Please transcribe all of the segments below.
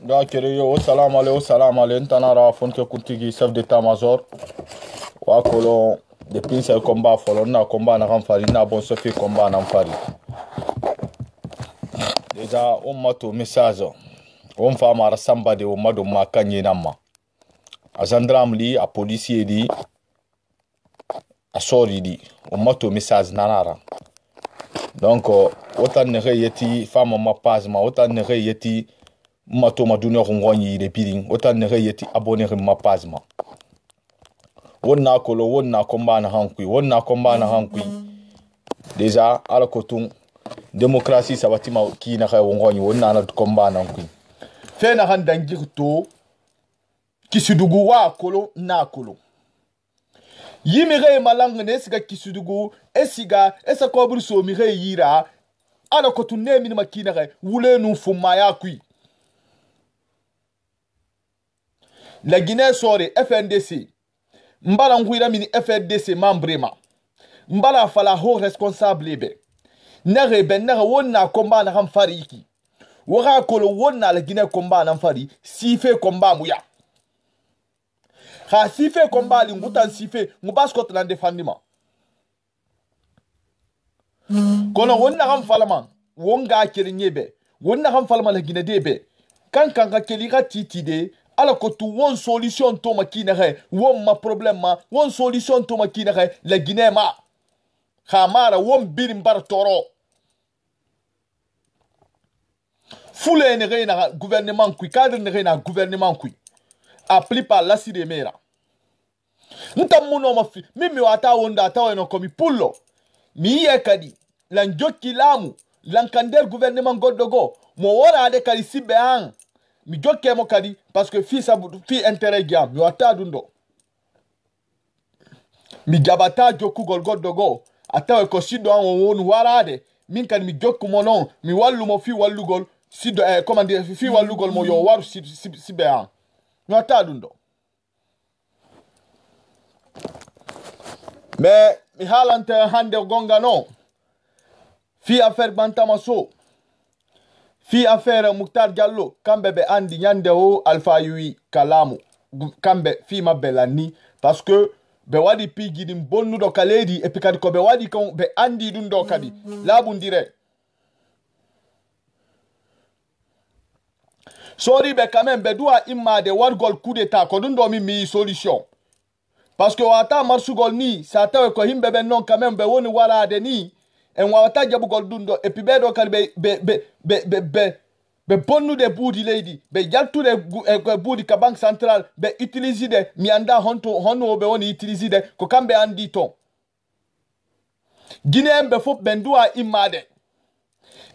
Gakere yo salam ale ntanara fonke kuntigi chef d'état-major wa kolo depuis ce combat folo na combat na ramfari na bon sofi combat na ramfari déjà on mato message on fa mara samba de o mado makanye namma a gendarme li a policier di a sori di o mato message nanara donc autant ne yeti femme ma page ma autant ne yeti mato madunya ngoni de piring autant ne yeti abonné ma page ma wonna kolo wonna combat na hankui déjà ala kotun démocratie sabatima ki na kay ngoni wonna na combat na hankui fe na handan girto kisudugu wa kolo na kolo yimire malanga ne siga kisudugu esiga esa kobru so mire yira ala kotun ne min makina kay wule nu fuma ya kui la Guinée sore FNDC mbala ngwira mini FNDC membrema mbala fala ho responsable be nare ben nare wonna combat na fariki wora kolo wonna la Guinée combat na fari sife combat muya ha sife combat li ngutan sife ngubas Scotland defendima kono wonna falama wonga kele nyebe wonna falama la Guinée debe kan ka keli ga titide ala ko tu won solution to makina he won ma problème ma won solution to makina he la Guinée ma khamara won birim bar toro fule ne reina gouvernement kui cadre ne reina gouvernement kui appelé par la sidemera ntamuno mafi mimi wata wonda tawo no komi pullo mi yekadi lan jokki lamu lan kander gouvernement goddogo mo wora de kali sibe an mi jokke mo kadi parce que fi intérêt giam mi wata dundo mi jabata jokku gol goddogo atawe ko siddo an won warade min kadi mi jokku mo non mi wallu mo fi wallugol siddo comment dire fi wallugol mo yo waru sibe an mi wata dundo mais mi halante hande gonga no fi affaire Bantamaso fi affaire Muktar Diallo kambe be andi nyande o Alpha Yui Kalamu kambe fi mabelani parce que be wadi pigi dim bonnu do kaledi et puis kadi ko be wadi kon be andi dun do kadi labundire sorry be quand même be doa imma de wargol coup d'état ko dun do mi solution parce que wata marsugol ni sa tawe ko himbe be non quand même be woni wala de ni en wata jabu gol dundo et puis be do kal be bonnu de boudi lady be jaltu de boudi ka banque centrale be utiliser de mi anda honno be woni utiliser de ko kambe andi ton Guinée be fop ben doa imade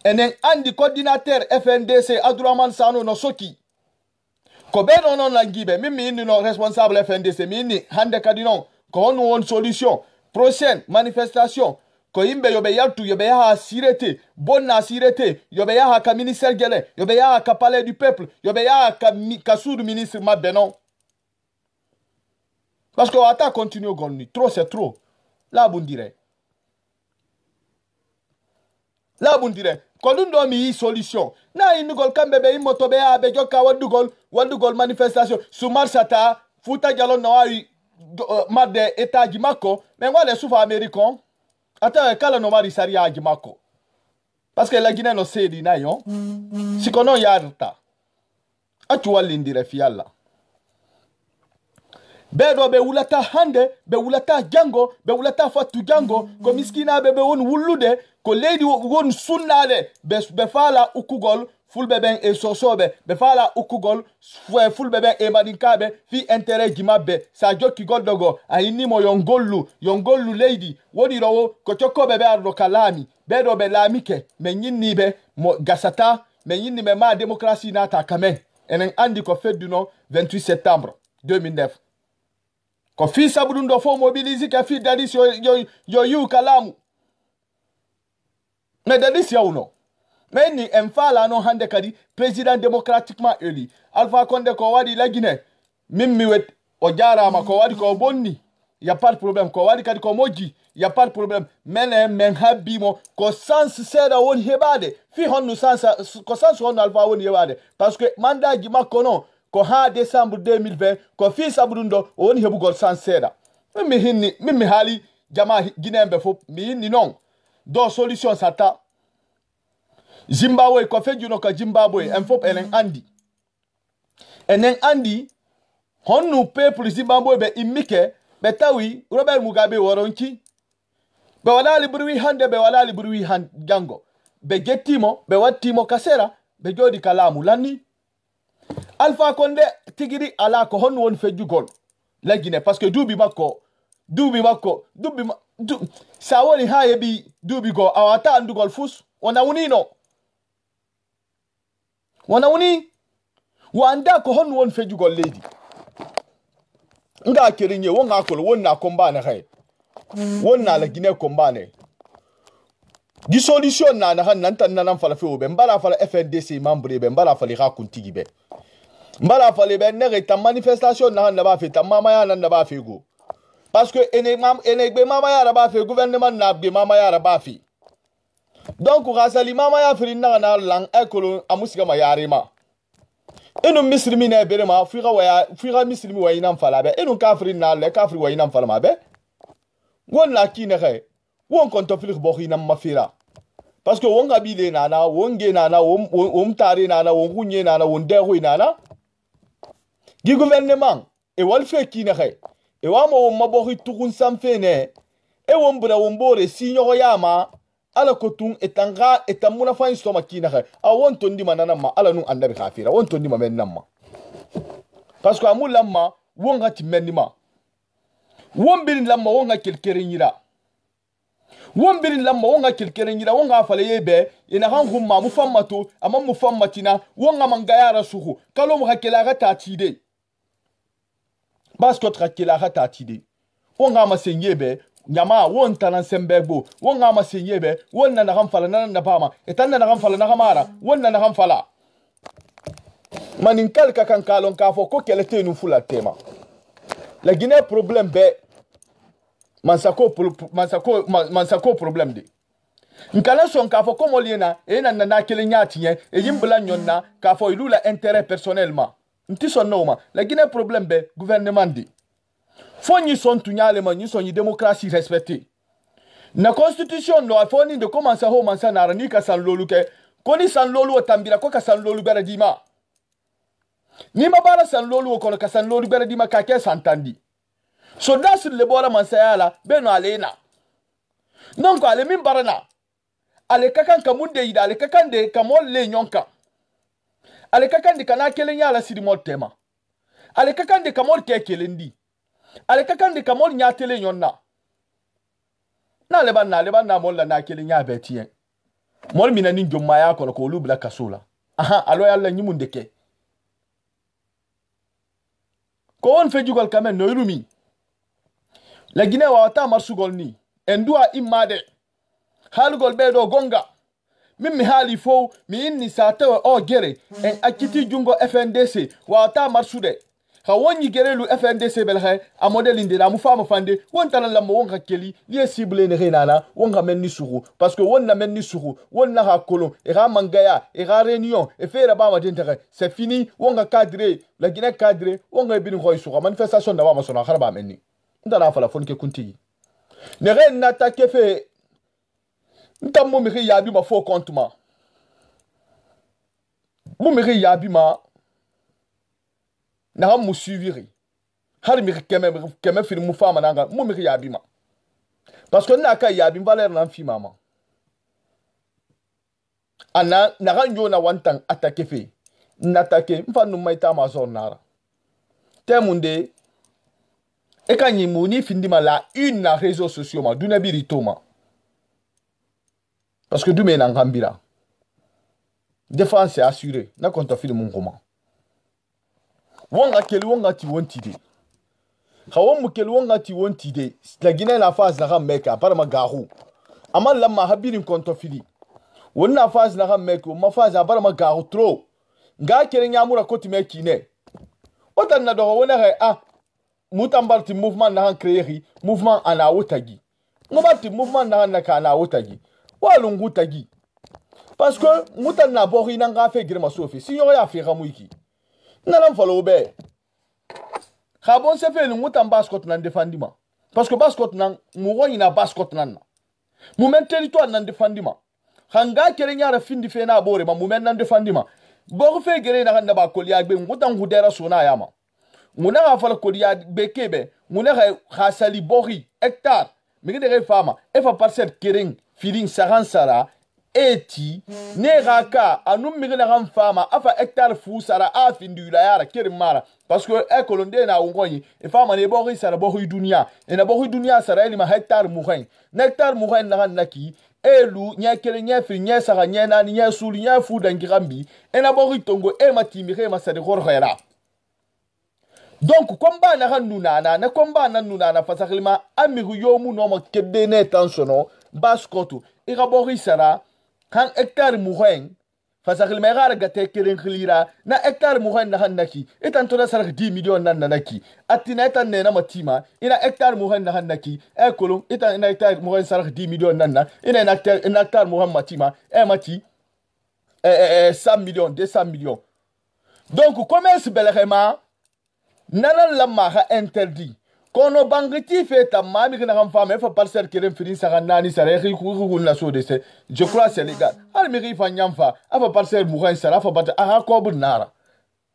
enen andi coordinateur FNDC Abdourahmane Sano no soki ko be non la ngibe mimi ni no responsable FNDC mini hande kadi non ko on won solution prochaine manifestation ko yimbe yobe yaltu yobe yaha sirete bonna sirete yobe yaha ka ministère gele yobe yaha ka palais du peuple yobe yaha ka sous ministre mabbe non parce que ata continue gonni trop c'est trop la bundire ko dun do mi solution na inugol kambe be imoto be abe joka wadugol manifestation su marsata futa jalo no ari madde état gimako mais ngale soufa américain ata kala no mari sari agimako parce que la Guinée no sedi na yo sikono yarta atu walindire fi yalla bedo be wulata hande be wulata jango be wulata fatu jango ko miskina be won wullude ko lady won sunnade be fala ukugol fulbe ben e sosobe be fala ukugol fulbe ben e madinkabe fi intérêt gimabe sa jokki goddogo ayini mo yongollu lady wodi rowo ko chokobe be ardo kalami bedo be lamike me nyinni be mo gasata me nyinni me ma démocratie nata kamen enen andi ko feddu no 28 septembre 2009 ko fi sabudun do fo mobiliser ka fi dadis yo yu Kalamu mais dadis ya uno mais ni enfala no hande kadi président démocratiquement élu Alpha Condé ko wadi la Guinée mimmi wet o jarama ko wadi ko bonni y a pas de problème ko wadi kadi ko moji y a pas de problème men habimo ko sans seda won hebade fi honnu sans ko sans honnu alfa won hebade parce que mandaji makko non ko ha décembre 2020 ko fi sabrundo won hebugol sans seda mi hali jama guinéembe fo mi hinni non do solution sata Zimbabwe ko fejuno ka Zimbabwe en fop enen andi honnu peuple Zimbabwe be immike be tawi Robert Mugabe woronki be walali burwi hande be walali burwi jango be gettimo be wattimo kasera be jodi kalamu lanni Alpha Condé tigiri ala ko honnu won fejugol la Guinée parce que dubi makko sa woni ha yebi dubi go awata andugol fus wana unino wana uni wanda ko honnu won fejugol lady nga kirinye wonga kolo wonna kombane hay wonna la Guinée kombane di solution na han nan tan nan fala fe obe mbala fala FNDC membre be mbala fala ga kuntigi be mbala fala be ne ta manifestation na han na ba fe ta mama ya nan na ba fe go parce que ene gbe mama ya ba fe gouvernement na gbe mama ya ba fe donc rasali mama ya firi na lang ekolo amusika ma yarima enu mislimi na bere ma figa mislimi wa inam fala be enu kafri na le kafri wa inam fala ma be won la kine khay won konto filik bo inam mafira parce que won gabile nana won ge nana won tare nana won gunye nana won dehu nana gi gouvernement e wal fe kine khay e wa mo mabohi tukun samfene e won bura won bore sinyo yama ala kotun etanga etamuna fa instoma kina khay a won tondi manana ma ala nu andabi khafira won tondi ma men namma parce que amul lamma won ngati menima won birin lamma won nga kelkere nyira won birin lamma won nga kelkere nyira won nga fale yebe ina han humma mu fammato amma mu fammatina won nga mangaya suhu kalo mu hakela ga tatide parce que trakela ga tatide won nga ma senyebe nyama won tanan sembegbo won nga ma senyebe won na kan fala nan na pama etan na kan fala na kamara won na kan fala manin kalka kan kalon ka fo ko kelete nu fula tema la Guinée problème be mansako problème de nkala son ka fo ko moliena e na kele nyatiye e yimbla nyonna ka fo ilula intérêt personnellement nti son noma la Guinée problème be gouvernement de faut ni son tunyale ma ni son démocratie respectée na constitution no faut ni de commencer ho mansa na ni ka san lolu ke koni san lolu otambira ko ka san lolu beradima ni mabara san lolu ko ka san lolu beradima ka ke santandi so das le bora mansa yala beno alena donc ale min barana ale kakan kamunde ida ale kakan de kamol le nyonka ale kakan de kana kelen yala sidimol tema ale kakan de kamol ke kelendi ale kakan de kamol nyatele nyonna na leban na mol na kele nya betien mol mina ni jomma ya ko lubla kasula aha alo yalla nyimunde ke ko on fe jugal kamen no yulumi la Guinée wa ta marsugol ni endua imade halugol be do gonga mimi hali fo mi inni sata o gere en akiti jungo FNDC wa ta marsude ha woni gerelu FNDC belhe a model inde la mu fama fande won tan la mo won hakeli li cible ne renana won ga menni suru parce que won na menni suru won na ha kolon e ga mangaya e ga réunion e fera ba ma dintere c'est fini won ga cadre la Guinée cadre won ga bin khoy suru manifestation da ba ma sona kharba menni ndala fala fon ke kunti ne ren na take fe ntam mo mi yabi ma fo compte ma mo mi yabi ma na mu suivre har mi keme film mu fama nanga mo mi yabi ma parce que na ka yabi valeur na fi mama ana na ganjo na wantan attaque fe na attaque mfa no maita ma so nara temunde e kanyi mu ni findi ma la une na réseaux sociaux ma duna birito ma parce que du mena ngambira défense est assurée na konta film mon comment wonga keli wonga ti wontide khawon mu keli wonga ti wontide la Guinée na phase na meka par ma garu amal lamma habirin konto fili wonna phase na meka ma phase par ma garu trop nga kele nyamura koti meki ne otan na do wona he mutambarti mouvement na han créer mouvement ana wotagi ngobarti mouvement na han na kana wotagi walungu tagi parce que mutan na bori na nga fe girma sofi si yo ya fe ramuiki nalam falo be khabon se fe mutan baskot nan defendima parce que baskot nan mugo ina baskot nan moment territoire nan defendima hanga kere nyara findi fe na bore ma moment nan defendima bo fe gere na handa ba koliya be mutan hudera sona yama muna ga fala koliya be kebe muna ga khasali bori hectare mi de fama e fa parcelle kering feeling sara eti ne raka anum mi na ram fama afa hectare fu sara a findu la yara kerim mara parce que e kolonde na ngoni e fama ne bori sara bori dunia e na bori dunia sara ni ma hectare muhen hectare muhen na naki elu nya kele nya fi nya sara nya na nya sulu nya fu dangirambi e na bori tongo e matimi re ma sade gorera donc combat na nuna na combat na nuna na fasaklima amiru yomu no ma kebe ne tensiono baskoto e rabori sara kan hectare muhen fasaklima gara gate kelen khilira na hectare muhen na hanaki etan to da sara 10 million nan nanaki atina etan ne na matima ina hectare muhen na hanaki e kolon etan ina hectare muhen sara 10 million nan na ina hectare muhen matima e mati 100 millions 200 millions donc commerce belrema nanan lamma ha interdit kono bangiti fe tamma mi kana femme fa parcelle kelen fini saka nani sare ku na so de se je crois c'est légal al mi fa nyamfa afa parcelle mu kan sara fa bata aha ko bu nara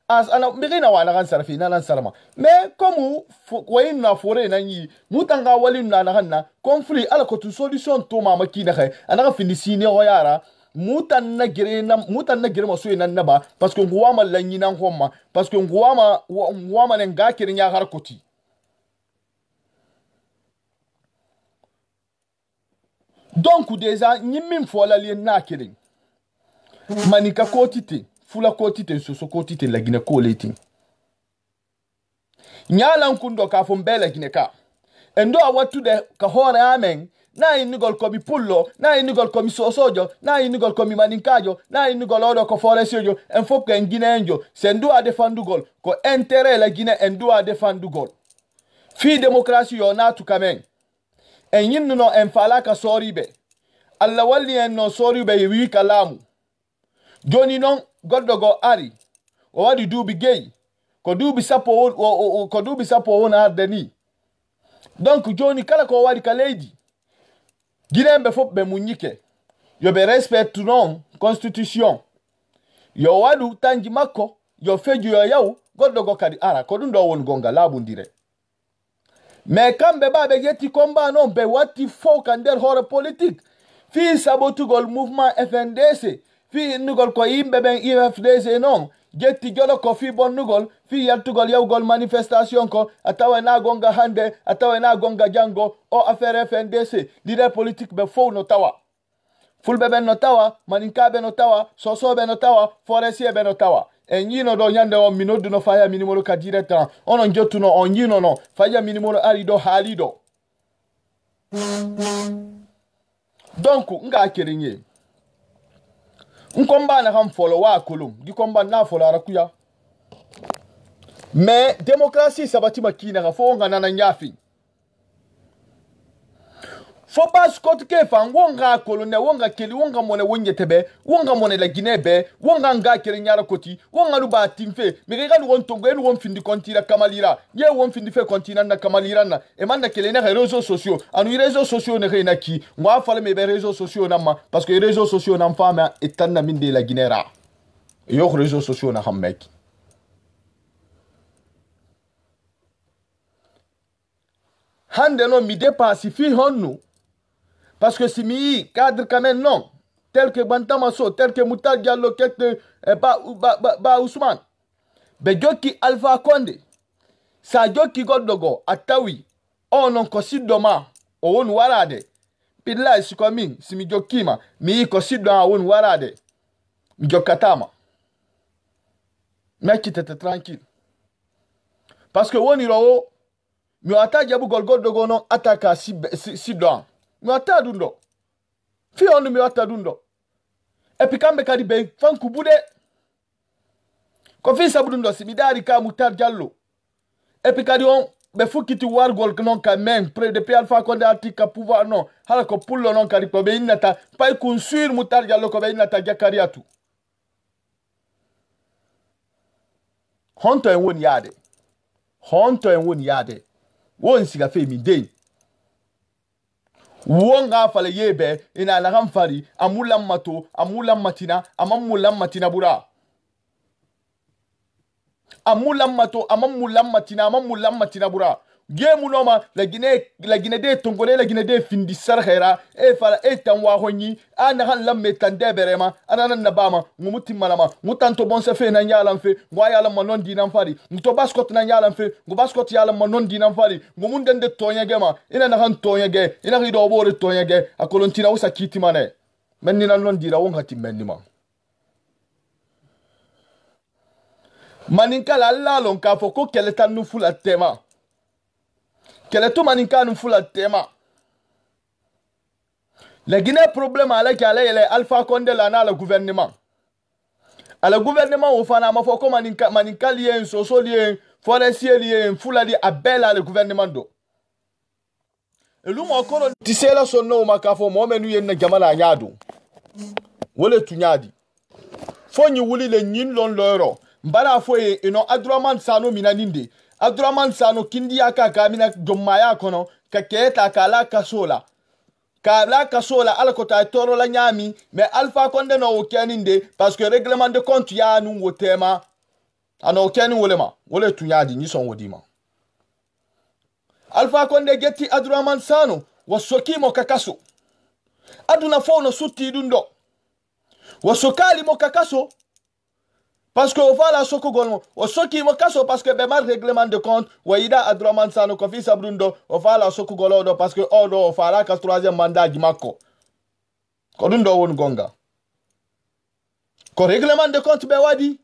as ana mi na wana kan sara fi nanan sarama mais comme ko na fore nan yi mutanga walin na hanna conflit ala ko tu solution to mama ki na kai ana fini sine o yara mutan na gire ma so nan naba parce que ngwama lanyi nan homma parce que ngwama ne ga kirin ya har koti donc déjà nyimmin fola li na kirin manika kotite fula kotite so kotite la gine ko leti nyalan kundo ka fo mbele gine ka endo awatu de ka hore amen na inigol komi pullo na inigol komi sosojo na inigol komi maninkajo na inigol odo ko foresiojo en fop ko en guineenjo sen do a defendugol ko intérêt la Guinée en do a defendugol fi démocratie yo na tu kamen en yinno en fala ka soribe alla walli en no soribe wi kalamu joni non goddogo ari o wadi dubi gay ko dubi sapo won ardeni donc joni kala ko wadi ka leydi Guinée fop be munyike yo be respect non constitution yo wadu tanji makko yo feju yo yaw goddo go kadi ara ko dum do won gonga labundire mais kambe ba be yeti combat non be wati fo kander hore politique fi sabotugol mouvement FNDC fi nugol ko yimbe ben IFDC non jetti jolo ko fi bonnugol fi yaltugol yawgol manifestation ko atawa na gonga hande atawa na gonga jango o affaire FNDC leader politique be fo no tawa fulbe ben no tawa maninkabe no tawa sosobe no tawa forestier be no tawa en yino do nyande o minodu no faya minimolo ka direct onon jottuno on yino no faya minimolo arido halido donc nga kerenye nkomba na kam folo wa kulum di komba na folo arakuya mais démocratie sabati makina ga fo nga nana nyafi fo pas kot ke fa ngonga kolone wonga keli wonga mone wonyetebe wonga mone la Guinée be wonga nga kere nyara koti wonga lu ba timfe mi ga lu won tongo elu won findi kontira kamalira ye won findi fe kontina na kamalira na e man na kele na réseaux sociaux anu réseaux sociaux ne re na ki ngwa fale me be réseaux sociaux na ma parce que réseaux sociaux na fama etanna min de la Guinée ra yo réseaux sociaux na hammek hande no mi dépasse fi honnu parce que si mi cadre quand même non tel que Bantamaso tel que Moutar Diallo quelque ba Ousmane be joki Alpha Condé sa joki goddogo atawi onon ko siddoma o won warade billahi sikomin si mi jokima mi ko siddo a won warade mi jokatama mettete tranquille parce que woni ro mi ata jabu goddogo non ataka siddo mi wata dundo fi onu mi wata dundo epi kambe kadi be fanku bude ko fi sabudundo si mi dari ka Moutar Diallo epi kadi on be fukiti wargol non ka men pre depuis Alpha Condé artika pouvoir non hala ko pullo non kari ko be inata pay kun sur mutar jallo ko be inata jakariatu honto en won yade won siga fe mi dey won ga fale yebe ina la fari amulam mato amulam matina amamulam matina bura amulam mato amamulam matina bura gemu noma la Guinée de tongolais la Guinée de findi sarkhera e fala e tanwa honyi ana han lamme tande berema ana na bama ngumuti malama ngutanto bonse fe na nyala mfe ngwa yala manon dinan fari nguto baskot na nyala mfe ngu baskot yala manon dinan fari ngumunde de tonya gema ina na han tonya ge ina rido bore tonya ge akolontina usa kiti mane menni na non dira won hati menni ma maninka la lalon ka foko keleta nu fula tema keleto maninka nu fula tema la Guinée problème avec Alpha Condé là na le gouvernement au fana ma foko maninka lié soso lié forestier lié fula li abela le gouvernement do elu mo kono tisela sonno makafo mo menu yen na jamala nyadu wole tunyadi fonyi wuli le nyin lon loro mbara foye ino Abdourahmane Sano minaninde Abdourahmane Sano kindi aka kamina jomaya kono ka keta kala kasola ala kota toro la nyami mais Alpha Condé no okeninde parce que règlement de compte ya nu wotema ana okeni wolema wole tunyadi ni son wodima Alpha Condé geti Abdourahmane Sano wasoki mo kakaso aduna fo no sutti dundo wasokali mo kakaso parce que au la soko golmo o soki mo kaso parce que be mal règlement de compte waida Abdourahmane Sano ko fi sabrundo o la soko golodo parce que odo o la ka troisième mandat di makko ko dundo won gonga ko règlement de compte be wadi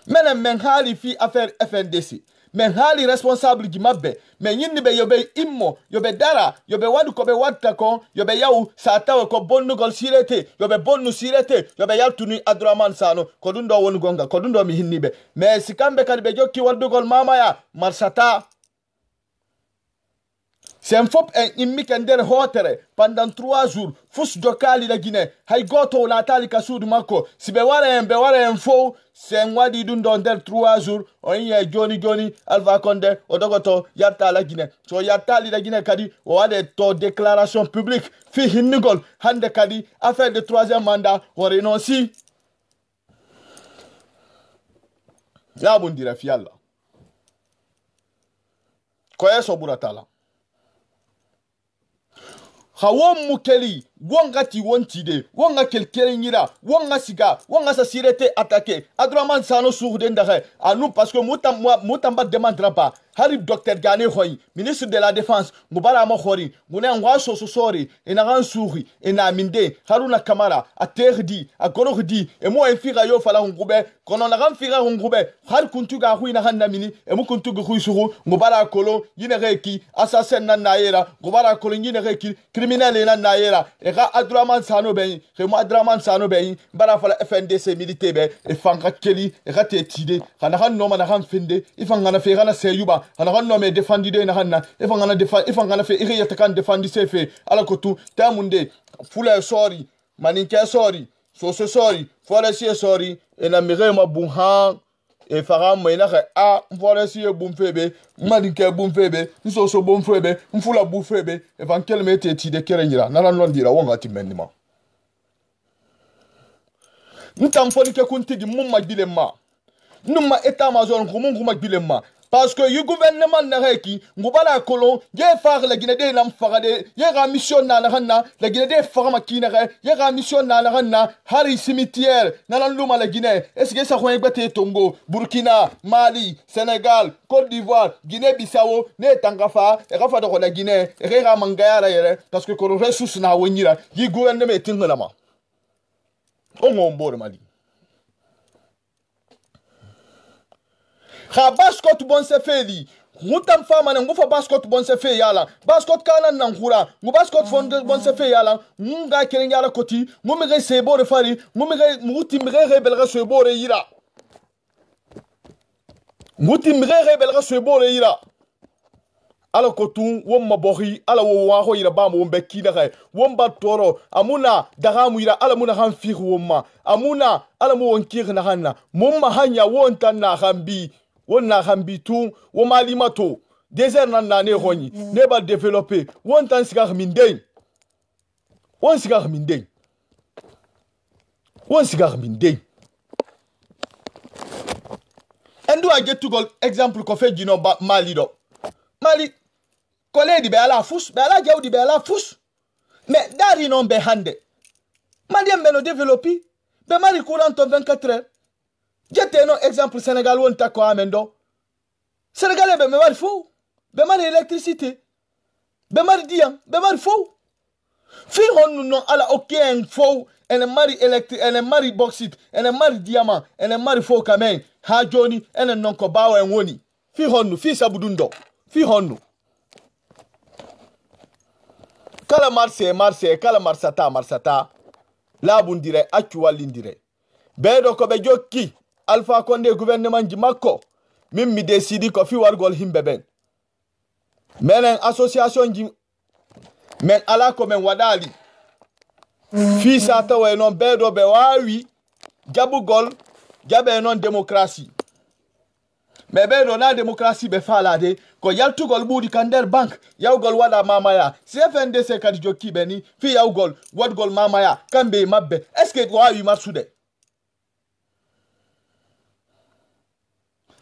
men hali fi affaire FNDC men hali responsable di mabbe men yindi be yobe immo yobe dara yobe wadu ko be wadta ko yobe yaw sa taw ko bonnu gol sirete yobe bonnu sirete yobe yaltuni Abdourahmane Sano ko dundo won gonga ko dundo mi hinnibe mais sikambe kadi be jokki waddu gol mamaya marsata c'est un fop en immikender hotere pendant 3 jours fus jokali la Guinée hay goto la tali kasud mako si be ware en fo c'est wadi dundo der 3 jours on ye joni Alpha Condé o dogoto yatta la Guinée so yatta la Guinée kadi o wade to déclaration publique fi hinnigol hande kadi affaire de 3e mandat o renonci ya bundira fi Allah ko yeso buratala hawon mukeli wonga ti wontide wonga kelkele nyira wonga siga wonga sa sirete attaqué Abdourahmane Sano sourde ndaxe anu parce que mutamba demandera pas hari docteur Gane Khoy ministre de la défense ngubara ma khori ngune ngwa so sori ina ran souri ina minde Haruna Kamara a terdi a gonordi e mo enfira yo fala ngube kono na ran fira ngube har kuntuga hu ina hanna mini e mo kuntuga hu suru ngubara kolo yine reki assassin na naira ngubara kolo yine reki criminel na naira e ga Abdourahmane Sano ben e mo Abdourahmane Sano ben bara fala FNDC militaire be e fanga keli e ga tetide kana han no mana han fende ifanga na fera na seyuba ana hanno me defendi de na hanna ifanga na fe iri yatakan defendi sefe ala kotu tamunde fula sorry maninke sorry so sorry foresi sorry e na mire ma bunha e fara mo ina ka a foresi e bumfebe maninke bumfebe so bumfebe mfula bumfebe e van kelme teti de kerenyira na non dira wonga timenima ntamfoni ke kuntigi mumma dilema numa état major nguma dilema parce que le gouvernement n'a qui ngubala kolon ye far la Guinée de nam farade ye ga mission na hanna la Guinée de farma kinere ye ga mission na hanna hari cimetière na lan luma la Guinée est-ce que ça khoy gbete Tongo Burkina Mali Sénégal Côte d'Ivoire Guinée Bissau ne tangafa e gafa de la Guinée e ga mangaya yere parce que ko ressource na wonyira yi gouvernement tingala o ngombo Mali ha baskot bon se feli mutam fama na ngufa baskot bon se fe yala baskot kana na ngura ngu baskot fond bon se fe yala ngunga kelen yala koti ngumige sebore fari ngumige muti mire rebelga sebore yira nguti mrere belga swebole ira ala kotun won mabori ala wo waho ira ba mo be kina kay won ba toro amuna daga mu ira ala muna han fi womma amuna ala mo won kir na hanna mumma hanya won tan na hambi won na hambi tu wo malimato désert nan na ne honi ne ba développer won tan sigar minden won sigar minden won sigar minden endo a get to go example ko fe jino mali do mali kole di be ala fous be ala jaw di be ala fous mais dari non be hande mali en beno développer be mali courant 24 heures jete no exemple Sénégal won ta ko amendo Sénégalais be mari fou be mari électricité be mari diam be mari fou fi hon non ala aucun fou ene mari électrique ene mari bauxite ene mari diamant ene mari fou kamen ha joni ene non ko bawo en woni fi honnu fi sabudundo fi honnu kala marse kala marsata labun dire accu wallindire beedo ko be jokki Alpha Condé gouvernement ji makko min mi décidi ko fi wargol himbe ben menen association ji men ala ko men wadali fi sa tawe non beedo be wawi jabugol jabe non démocratie mais beedo na démocratie be falade ko yaltugol budi kander bank yawgol wada mamaya CFNDC kadi jokki beni fi yawgol wadgol mamaya kambe mabbe est-ce que wawi marsude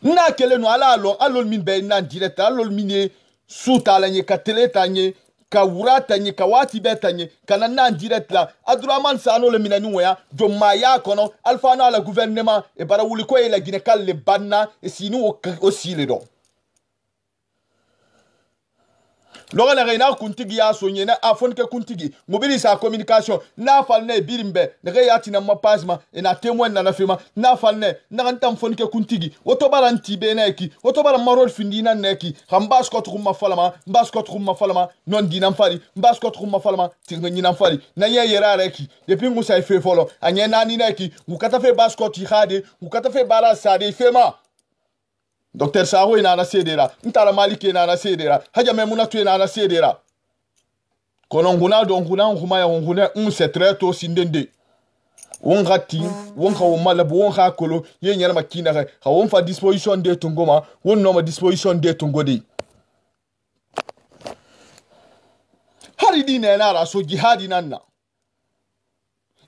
na kele no ala alol min be nan direct alol mine suta la nye ka tele tanye ka wurata nye ka wati betanye kana nan direct la Abdourahmane Sano le minani waya do maya kono Alpha na la gouvernement e bara wuli ko e la Guinée le banna e sinu aussi le do lora na reina kuntigi ya sonye na afonke kuntigi mobili sa communication na falne birimbe na yati na mapasma e na témoin na fema na falne na rantam fonke kuntigi woto baranti beneki woto baran marol findina neki hambas ko truma falama mbas ko truma falama non dinam fali mbas ko truma falama tirnga nyinam fali na ye yera reki depuis musa fe folo anye nani neki ukata fe bas ko ti khade ukata fe bala sade fema Docteur Saho ina na sedera, ntara Maliki ina na sedera, Haja Memuna tu ina na sedera. Kono nguna do nguna nguma nguna c'est très tôt sindende. Wonga ti, wonga o malabu wonga kolo, ye nyala makina ka, ha won fa disposition de tungoma, won no ma disposition de tungodi. Hari dine na ra so jihadi nanna.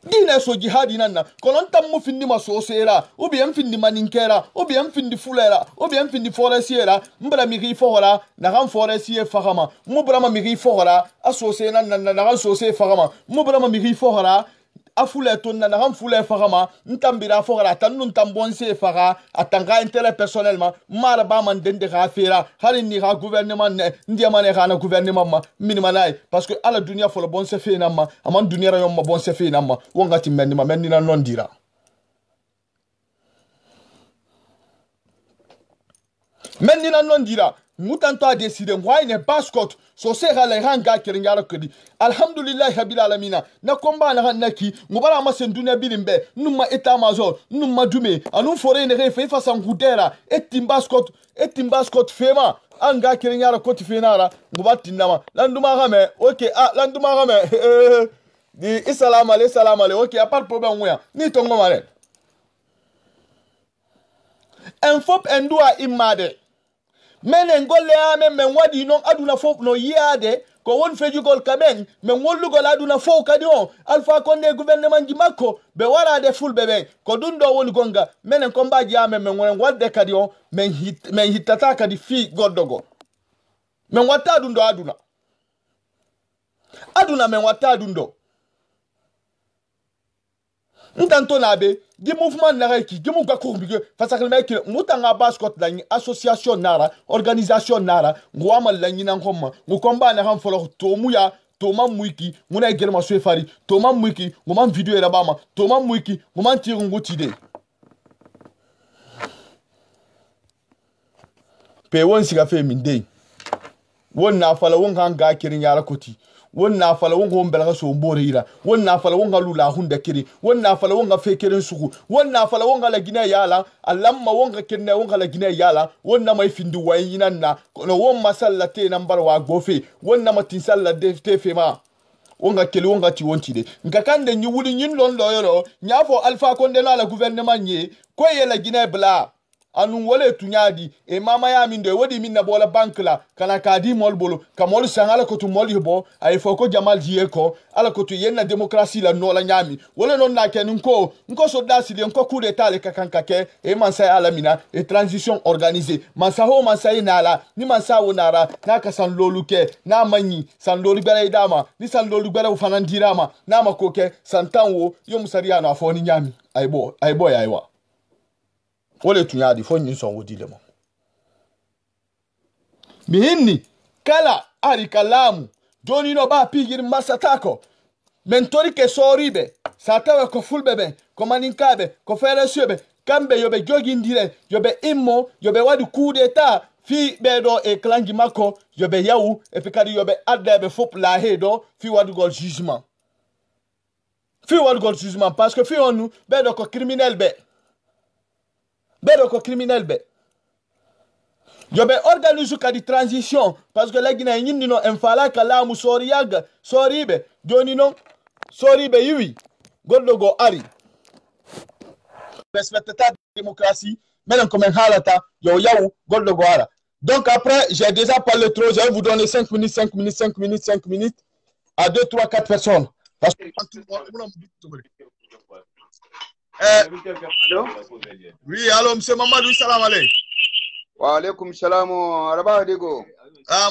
Dine so jihadi nanna konon tammu findi masosera ou bien findi maninkera ou bien findi fulera ou bien findi forestiera mbra miri fohora na ran forestier fagama mbra ma miri fohora asose nanna na ran sose fagama mbra ma miri fohora afule tonna na ran fule fagama ntambira fohora tannun tambonse faga atanga intérêt personnellement mara ba man dende rafera hari ni ra gouvernement ne ndiamane kana gouvernement ma minimanai parce que ala dunia fo le bon se fe namma aman dunia ra yom ma bon se fe namma wongati menni ma menni na non dira menni na non dira mutanto a décidé moi ne bascot so sera les ranga kiringara kedi alhamdulillah rabbil alamina na komba na naki ngubara ma sendunya bilimbe numa eta major numa dume anu fore ne refe fa sangudera etimbascot fema anga kiringara koti fenara ngubati nama landuma game okay landuma game di salam ale okay pas de problème ouais ni tongo mare en fop endua imade men ngole ame men wadi non aduna fop no yade ko won feju gol kaben men wollu gol aduna fop kadi on Alpha Condé gouvernement di makko be wara de fulbe be ko dundo woni gonga men ko mbaji ame men won wadde kadi on men hitata kadi fi goddogo men watta dundo aduna men watta dundo ntanto nabe di mouvement nara ki di mu gakour bi fasakal meki mutanga bascot la association nara organisation nara ngwama la nyina ngomma ngukomba na ham folo to muya to mam muiki muna gelma so fari to mam muiki ngomam video era bama to mam muiki ngomam tiru ngutide pe won siga fe min dey wonna fala wonga ga kirin yara koti wonna fala wonga won belga so mbore ira wonna fala wonga lula hunda kiri wonna fala wonga fekirin suku wonna fala wonga la gina yala alamma wonga kirna wonga la gina yala wonna mai findu wayinan na no won masallate nambar wa gofe wonna matin salla defte fema wonga keli wonga ti wonti de nka kande nyi wuli nyin lon loyoro nyafo alfa konde na la gouvernement nye ko yela gina bla anun wole tunyadi e mama ya min do wodi min na bola bank la kana kadi mol bolo ka mol sangala ko tu mol hibo ay foko jamal jiye ko ala ko tu yenna demokrasi la no la nyami wole non na ken nko so dasi de nko coup d'état le kakankake e mansa ala mina e transition organisée mansa ho mansa inala ni mansa wonara na ka san loluke na manyi san lolu bere dama ni san lolu bere ufanan dirama na makoke santanwo yo musariya na afoni nyami aybo aywa wole tunyadi fo nyin son wodi lemo mihinni kala ari kalamu doni no ba pigir masatako mentori ke soribe satawe ko fulbebe ko maninkabe ko fere sube kambe yobe jogindire yobe immo yobe wadi coup d'état fi bedo e klangi mako yobe yawu e pikadi yobe adebe fop la hedo fi wadi gol jugement parce que fi onu bedo ko criminel be yobe organise ka di transition parce que la Guinée nyindi no enfala kala mu soriyaga soribe joni no soribe yiwi goddo go ari respecta démocratie même comme halata yo yaw goddo go ara donc après j'ai déjà parlé trop je vais vous donner 5 minutes à 2 3 4 personnes parce que allô? Oui, allô, monsieur Mamadou, salam alaikum. Wa alaikum salam, Rabah Digo.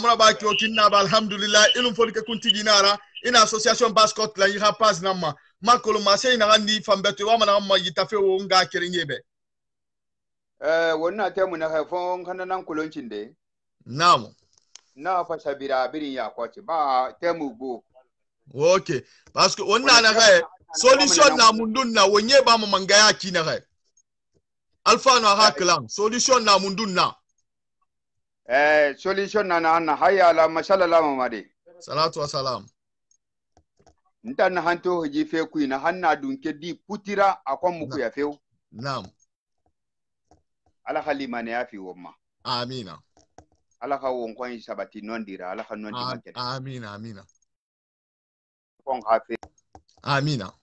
Muraba ki okinna ba alhamdulillah ilum fodi ke kunti dinara ina association bascot la yira pas namma makolo masay na ngandi fambeto wa mana ma yitafe wo nga kirinyebe. Wonna temu na hafon kananan kuloncin de. Naam. Na fa sabira birin ya kwace ba temu go. Okay, parce que wonna na ga solution na mundun na wonye ba mu mangaya ki na ga. Alpha no haklam solution na mundun na. Solution na hayya ala mashallah mamade. Salatu wa salam. Nta na hanto hiji fe ku na hanna dunke di putira akon muku ya feu. Naam. Ala halima ne yafi womma. Amina. Ala ka won kon sabati non dira ala kan non di makere. Amina. Kon hafe. Amina.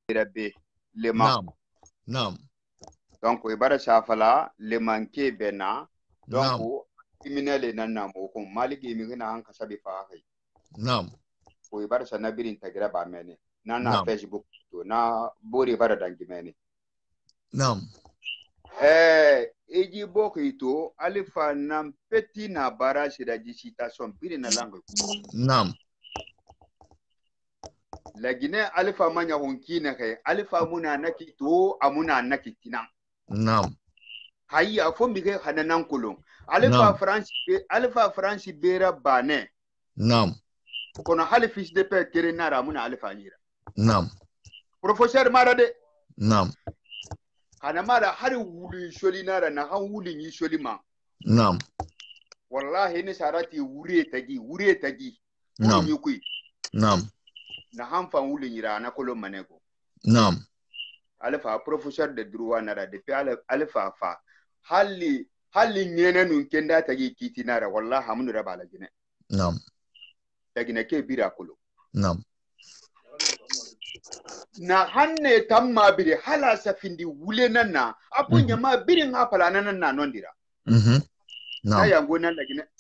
Rabbe lema. Naam. Donc ibara shafala lemanke bena. Donc criminel nanna mo ko maliki mi gina han kasabi fa hay. Naam. Ko ibara sanabirin tagira ba mene. Na Facebook to na bori bara dangi mene. Naam. Eji bokito alifa nam peti na bara shida citation biri na langue. Naam. La Guinée alifa manya honkina kai alifa muna nakito amuna nakitina. Naam. Hayi afo mige hananan kulon. Alifa France bera bane. Naam. Kono hali fiche de paix kere nara muna alifa nyira. Naam. Professeur Marade. Naam. Kana mara hari wuli sholi nara na han wuli ni sholi ma. Naam. Wallahi ni sarati wuri tagi. Naam. Nyukui. Naam. Na han fan wuli nyira na kolo manego. Naam. Alifa professeur de droit nara depuis alifa fa hali nyene nun kenda tagi kiti nara wallahi hamunu raba la Guinée. Naam. La Guinée ke bira kolo. Naam. Na hanne tamma biri hala safindi wule nanna apo nyama biri ngapala nanna nondira. Naam.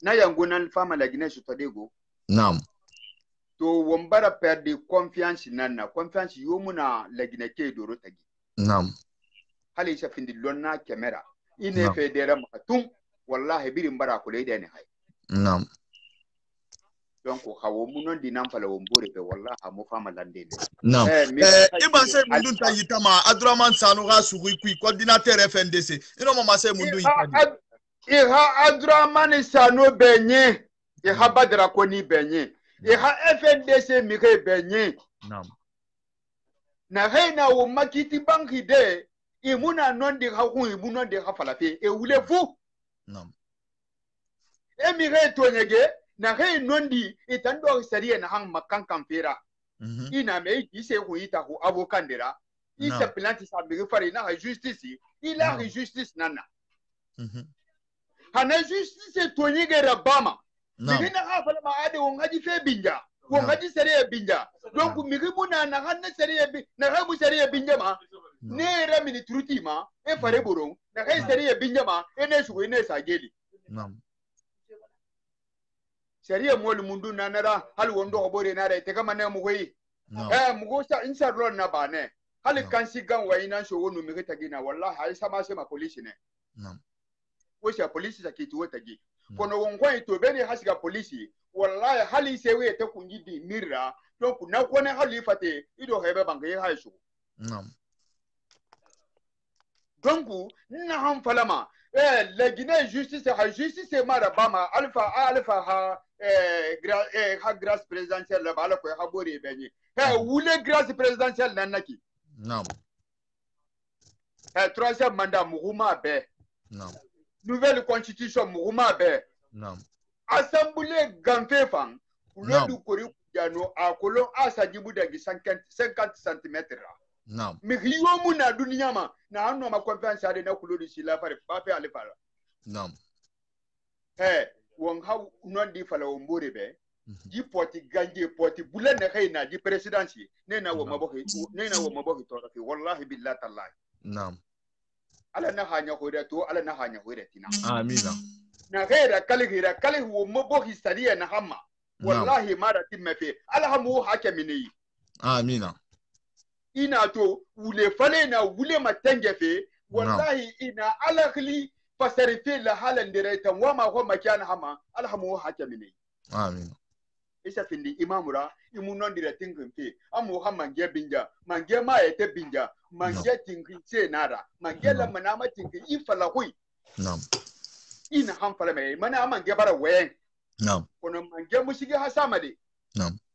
Na yango nan fama la Guinée sutadego. Naam. To wombara perde confiance nanna confiance yomuna la Guinée ke doro tagi. Naam. Hali safindi lonna camera ine federa matum wallahi biri mbara ko leide ne hay. Naam. Donc hawo munon dinam fala wombore be wallahi mo fama landele. Naam. Iba se mundun ta yitama Abdourahmane Sano ga sugui kui coordinateur FNDC. Ino mama se mundun yitadi. Iha Abdourahmane Sano benye. Iha Badra Koni benye. Iha FNDC mire benye. Naam. Na reina wo makiti banki de imuna non de ha hu imuna de ha falafe e wule fu. Naam. emire to nyege na he nondi itando serie na hang makan kampera ina me ise hu ita hu avocandera ise planti sa mi fari na justice il a justice nana hana justice to nyege rabama migina ha fala ma ade won haji fe binja won haji serie binja donc migimu na hanna serie na hamu serie binja ma ne ra mini truti ma e fare boron na kai serie binja ma ene shugo ene sageli serie mol mundu nanara hal wondo obore na re te kama ne mu goyi mugo sa insha Allah na bane hal kan sigan wayina sho wonu mi ta gina wallahi ai sama sai ma police ne wo sha police ta kitu wata gi kono wonkwai to bene hasiga police wallahi hali sai we ta kungi di mirra to kuna ko ne hali fate ido hebe bangaye haishu donc na han falama la Guinée justice mara bama alpha ha grâce présidentielle la bala ko ha bori benyi wule grâce présidentielle nanaki troisième mandat muguma be nouvelle constitution muguma be assemblée ganfe fan le du kori kujano akolon asajibu da 50 cm mihiyo muna dunia ma na anu ma confiance ade na kulodi sila fare ba fe ale fara won ha non di fala wombore be di poti ganje poti bulen na kayna di presidency ne na wo maboki to fi wallahi billahi tallahi ala na hanya ko to ala na hanya ko tina amina na gaira kali wo maboki sadiya na hamma wallahi mara timme fe ala hamu hakemini amina ina to wule fale na wule matenge fe wallahi ina alakhli fasarife la halan diraitan wa ma ko makiana hama alhamu hakemini amin isa findi imamura imunon diretin fe amu hamman ge binja mange ma yete binja mange tinki se nara mange la manama tinki ifala hui ina ham fala me mana mange bara wen kono mange musige hasama de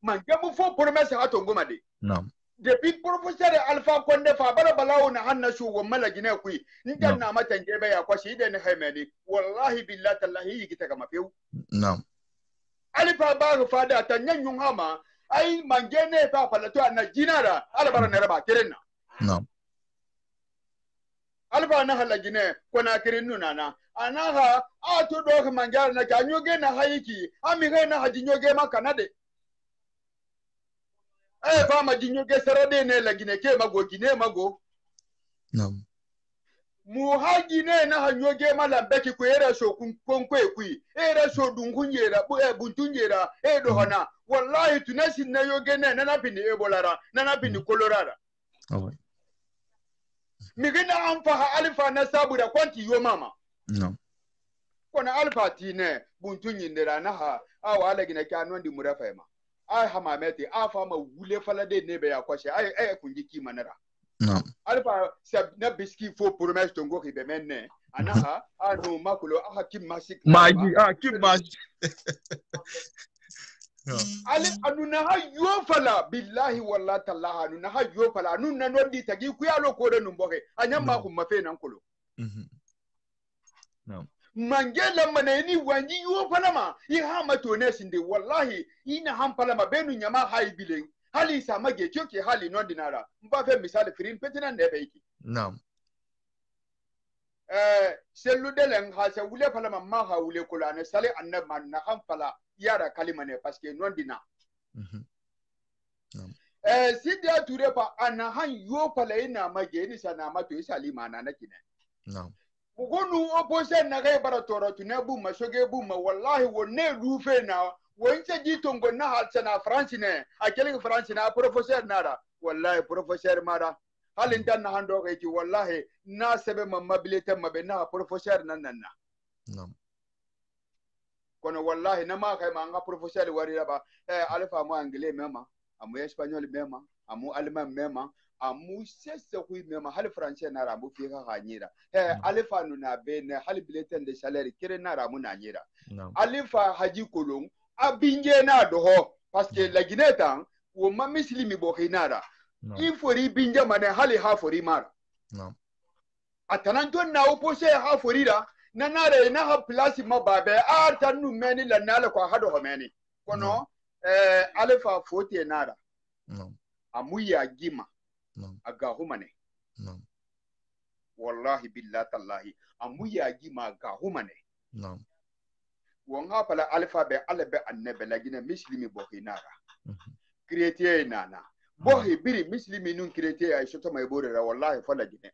mange mu fo promesse hato ngoma de depuis professeur Alpha Condé fa bala balawo na hanna shu wa malagine ku ndan na matange be ya kwashi idan ne haimeni wallahi billahi tallahi yigita kama feu Alpha ba fa da tanyan yun hama ai mange ne fa falato na jinara albara ne raba kirenna Alpha na halagine kona kirinnu nana anaha ato do mangar na kanyoge na hayiki ami ga na hajinyoge makanade ba ma jinyo ge sarade ne la gine ke mago gine mago mu ha gine na hanyo ge mala beki ku era so kun kwe ku era so dungunyera bu buntunyera do hana wallahi tunasi na yoge ne na bini ebolara na bini kolorara mi gina amfa ha alfa na sabuda kwanti yo mama kona alfa tine buntunyindera na ha awala gine ka nondi murafa ma ai hamamete afa ma wule falade ne be yakwashe ai kunji kima nara alfa sab na biski fo promesse to ngoki be menne anaha anu makulo kim masik magi kim masik ali anu na ha yo fala billahi wallahi tallahi anu na ha yo fala anu na nondi tagi ku yalo ko de numboke anyamma ku mafe nan kulo mangela maneni wanji yo palama i hama to ne sinde wallahi ina ham palama benu nyama hay bilen hali sama ge choke hali non dinara mba fe misali firin petina ne be iki selu delen ha se wule palama ma ha wule kula ne sale annab man na ham pala yara kalima ne parce que non dina sidia ture pa ana han yo pala ina mage ni sana ma to isali mana na kine Ugonu opposition na kai bara toro tunebu masoge bu ma wallahi wonne rufe na wonse jitongo na halsa na France ne akeli France na professeur nara wallahi professeur mara halin dan na hando kai ki wallahi na sebe mamabilite mabe na professeur nan kono wallahi na ma kai ma nga professeur wari ba alfa mo anglais mema amu espagnol mema amu allemand mema amu sese hui mema hali français na ramu fi ka hanyira alifa nuna bene hali bulletin de salaire kire na ramu na nyira alifa haji kolon abinje na doho parce que la Guinée wo ma muslimi bo hinara il fori binje mane hali ha fori mara atanan ton na opposé ha fori da nanare na ha place mababe arta nu meni la nala kwa hado homeni kono alifa fote nara amuya gima aga humane wallahi billahi tallahi amuya gima aga humane wonga pala alifa be alabe annabe lagina muslimi bohinara kretiye nana bohi biri muslimi nun kretiye ay shoto may bore wallahi fala gine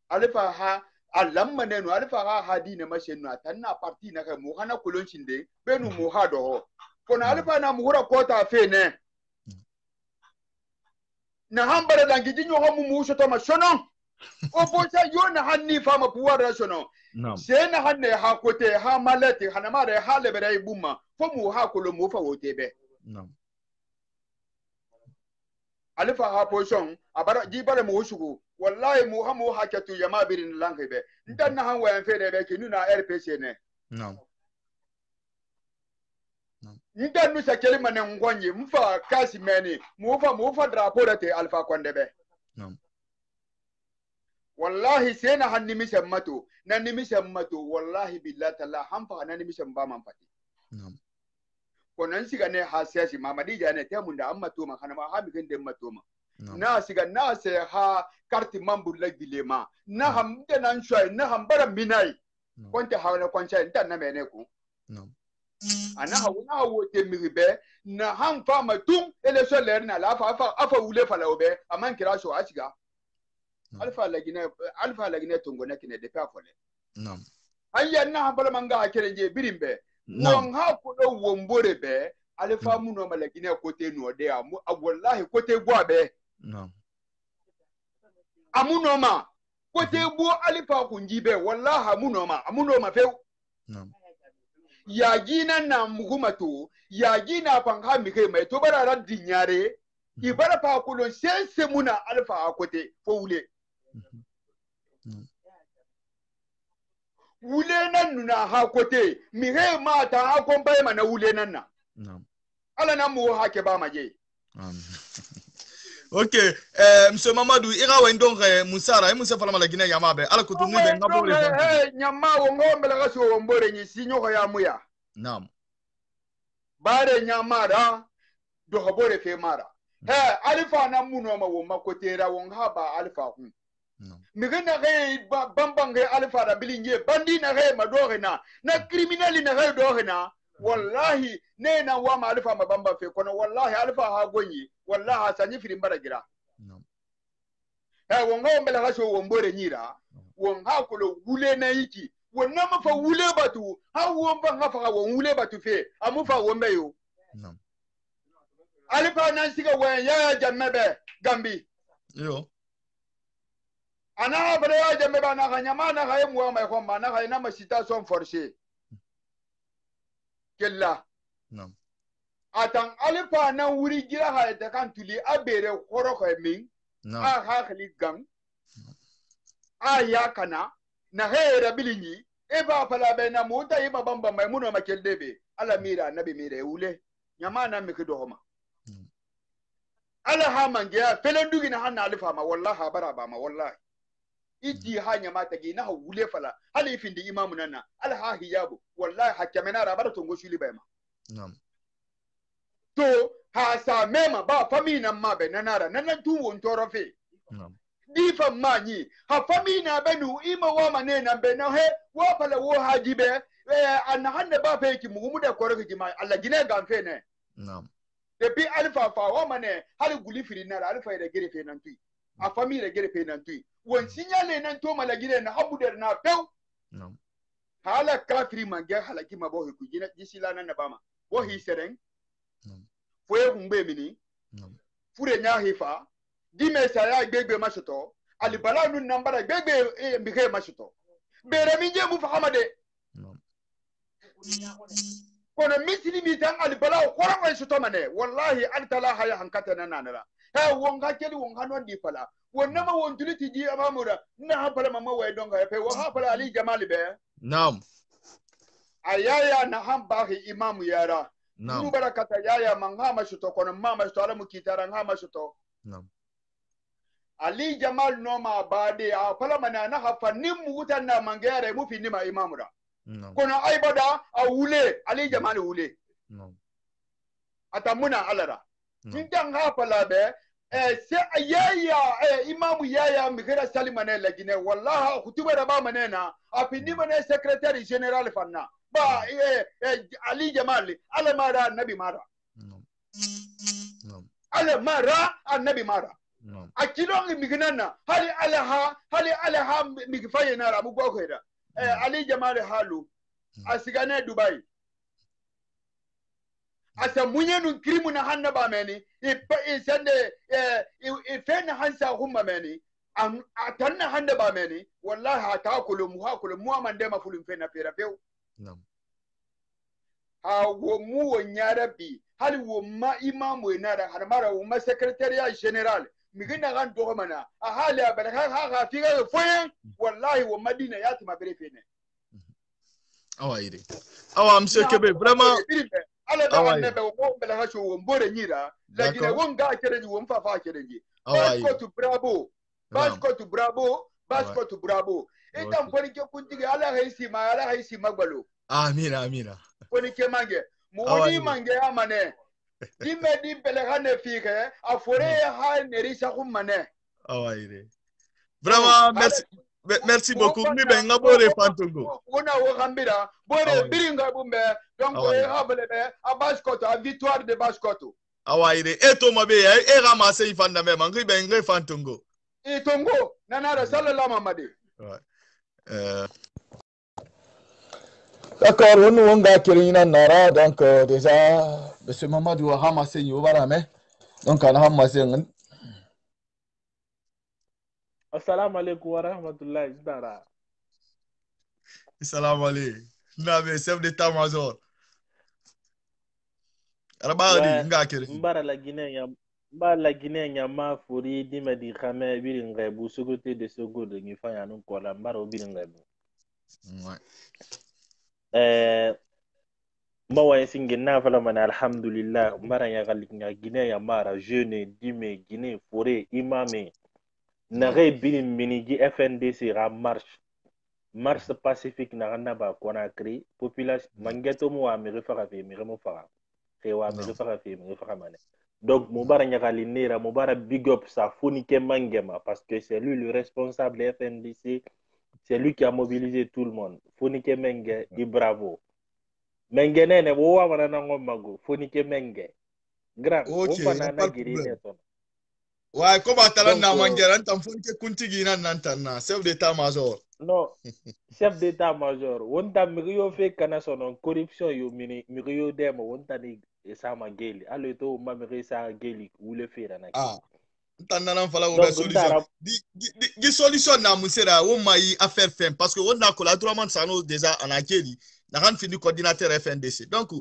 alifa ha alamma nenu alifa ha hadina mashenu atanna parti na ka mu hana kulonchinde benu mu hado kono alifa na muhura kota fene na hambara dangi jinyo ho mu shoto mashono o bosa yona hanni fama puwara shono se na hanne ha kote ha malati hana mare ha lebere buma fo mu ha kulo mu fa wotebe alifa ha potion abara jibare mu shugo wallahi mu ha mu hakatu yama birin langebe ndan na han wayan fere be ki nuna rpc ne ndan nu sa kelima ne ngonye mfa kasi meni mu fa drapeau te alfa kondebe wallahi sai na hanni mishan mato na nimishan mato wallahi billahi talla hanfa na nimishan ba man fati konan siga ne ha sai shi mamadi ja ne temun da amma to man kana ma ha bigin da mato ma na siga na sai ha karti mambur la dilema na hamde nan shoi na hambara minai konta ha na kwancha ndan na mene ku ana ha wote miribe na hanfa matum ele so ler na la fa wule fala obe aman kira so asiga alfa lagine tungo na kine de pa fole ayya na habala manga akere je birimbe won ha ko do wombore be alfa muno malagine kote no de amu wallahi kote gwa be amuno ma kote gbo alfa kunjibe wallahi amuno ma fe ya gina na mugumato ya gina panga mi kai mai to barara dinyare ibara pa kulon sense muna alfa akote fo wule wule nan nuna ha kote mi he mata ha kon bai mana wule nan na ala nan mu ha ke ba maje okay monsieur Mamadou ira wa ndonge musara musa fala malagina yamabe ala kutu ni be ngabo le nyama wo ngombe la gaso wo mbore nyi sinyo ko ya muya bare nyama da do hobore fe mara alifa na muno ma wo makotera wo ngaba alifa hu migana ge bambang ge alifa da bilinje bandi na ge madore na criminal na ge dore na wallahi ne na wa ma alifa mabamba fe kono wallahi alifa ha gonyi wallahi sanyi firin baragira wo ngombe la gaso wo mbore nyira wo ngakulo wule na yiki wonna ma fa wule batu ha wo mba ngafa wo wule batu fe amufa wo mbeyo alifa nan siga wen ya jammebe gambi yo ana bale ya jammebe na kanyama na kaye muwa mai komba na kaye na masita son forcé kella atan alifa nan wuri gira ha ta kan tuli abere horo ko min a ha khali gang a ya kana na hera bilinyi e ba fala be na muta yi babamba mai muno makeldebe ala mira nabi mira ule nyama na mikido homa ala ha mangiya felendugi na hanna alifa ma wallahi baraba ma wallahi iji ha nyama ta gi na wule fala hali findi imamu nanna ala ha hijabu wallahi hakamena rabara tongo shuli bayma to ha sa mema ba famina ma be nanara nanan tu won torofe di famma ni ha famina benu ima wa manena be na he wa fala wo hajibe an hanne ba fe ki mu da koroko ki ma Allah gine gamfe ne depuis alifa fa wa mane hali guli firi na alifa da gere fe nan tui a fami da gere fe nan tui won signale nan to mala gire na habu der na pew hala kafiri mangi halaki mabo ku gina jisila nan na bama bo hi sereng fo e humbe mini fure nya hifa dime sa ya gbegbe mashoto alibala nun nambara gbegbe mbike mashoto bere minje mu fa hamade kono misili mi tan alibala koran wai su to mane wallahi an tala haya hankata nan nanara won ga keli won hanon di fala wonna ma won tuliti ji amamura na ha fala mama wai don ga fe wa ha fala ali jamal be ayaya na han bahi imamu yara nu barakata yaya man ha mashuto kono mama to ala mu kitara ha mashuto Ali Jamal noma bade a fala mana na hafa nimu utan na mangere mu fi nima imamura kono aibada a wule Ali Jamal wule atamuna alara tindan hafa labe se yaya imamu yaya mikira salimane lagine wallahi kutuba da ba manena a fi nima ne secretary general fanna ba Ali Jamal ala mara nabi mara ala mara annabi mara akilongi mignana hali alaha migfaye nara mugwakweda Ali Jamal halu asigane Dubai asa munyenu krimu na hanna ba meni isande ifena hansa humma meni atanna hanna ba meni wallahi atakulu mu amande mafulun fena pera peu ha wo mu wonyarabi hali wo ma imamu nara harmara wo ma secretariat general migina gan dogo mana a hali abaraka ha figa foyen wallahi wo madina yati mabrefene awa ire awa monsieur Kebe vraiment ala da annabe wo bela ha wo mbore nyira lakini wo nga kereji wo mfafa kereji basko to bravo itam poni ke kuntige ala haisi magbalo amina poni ke mange muoni mange amane dime di bela ha ne fike afore ha ne risa kumane awa ire vraiment merci beaucoup mi ben ngabore fantongo wona wo gambira bore biringa bumbe donc habele be abaskoto a victoire de baskoto awaire eto mabe e ramase ifanda me mangri ben ngre fantongo e tongo nana sallallahu mamadi d'accord on nga kirina nara donc déjà monsieur Mamadou a ramassé yo barame donc on a ramassé ngin. Assalamu alaikum wa rahmatullahi wa Assalamu alaikum. Nabe chef d'état-major. Rabari ngakere. Mbara la Guinée nyama furi dimedi khame biringa bu sugote de sogodo ngi fanya nun kola mbara biringa bu. Mbawa singi na fala man alhamdulillah mbara ya galinga Guinée ya mara jeune dime Guinée furi imame nare birin minigi FNDC ra marche pacifique na ba Conakry population mangeto mo amiri fara fe mi remo fara ke wa amiri fara fe mi fara mané donc Mubara nyakali nera Mubara big up sa fonike mangema parce que c'est lui le responsable FNDC, c'est lui qui a mobilisé tout le monde fonike menge di bravo menge nene wo wa mana ngomago fonike menge grand on fana na girine ton. Ouais, comme Atalan na mangera ntamfonike kuntigi nantana chef d'état-major. Non, chef d'état-major. Wonta miriyo fe kana sonon corruption yo miriyo demo wonta ni sama geli. Alo to ma miri sa geli wule fe na. Ntana fala wo solution. Di solution na musera wo mai affaire femme parce que on a collaboration sano déjà en geli. Na kan fini coordinateur FNDC. Donc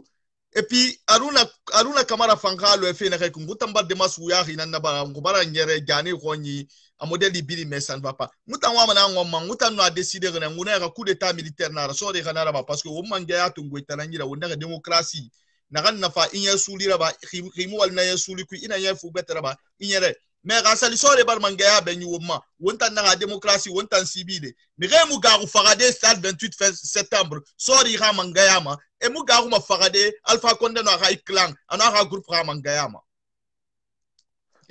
et puis Aruna Kamara Fanka le fait na ko ngutamba de masuya hinana ba ngubara nyere gane ko nyi a modèle ibiri mais ça ne va pas mutanwa mana ngomma mutanu a décider na nguna ka coup d'état militaire na so de kana ba parce que wo manga ya tungo itananyira wona ka démocratie na kan na fa inya sulira ba khimu wal na ya suli ku ina ya fu betara ba inyere mais ga sali so de bar manga ya benyu woma wonta na ka démocratie wonta civile mi remu ga ku fagade stade 28 septembre so ri ha manga ya ma e mu ga ku ma fagade Alpha Condé no ha clan ana ha groupe ha manga ya ma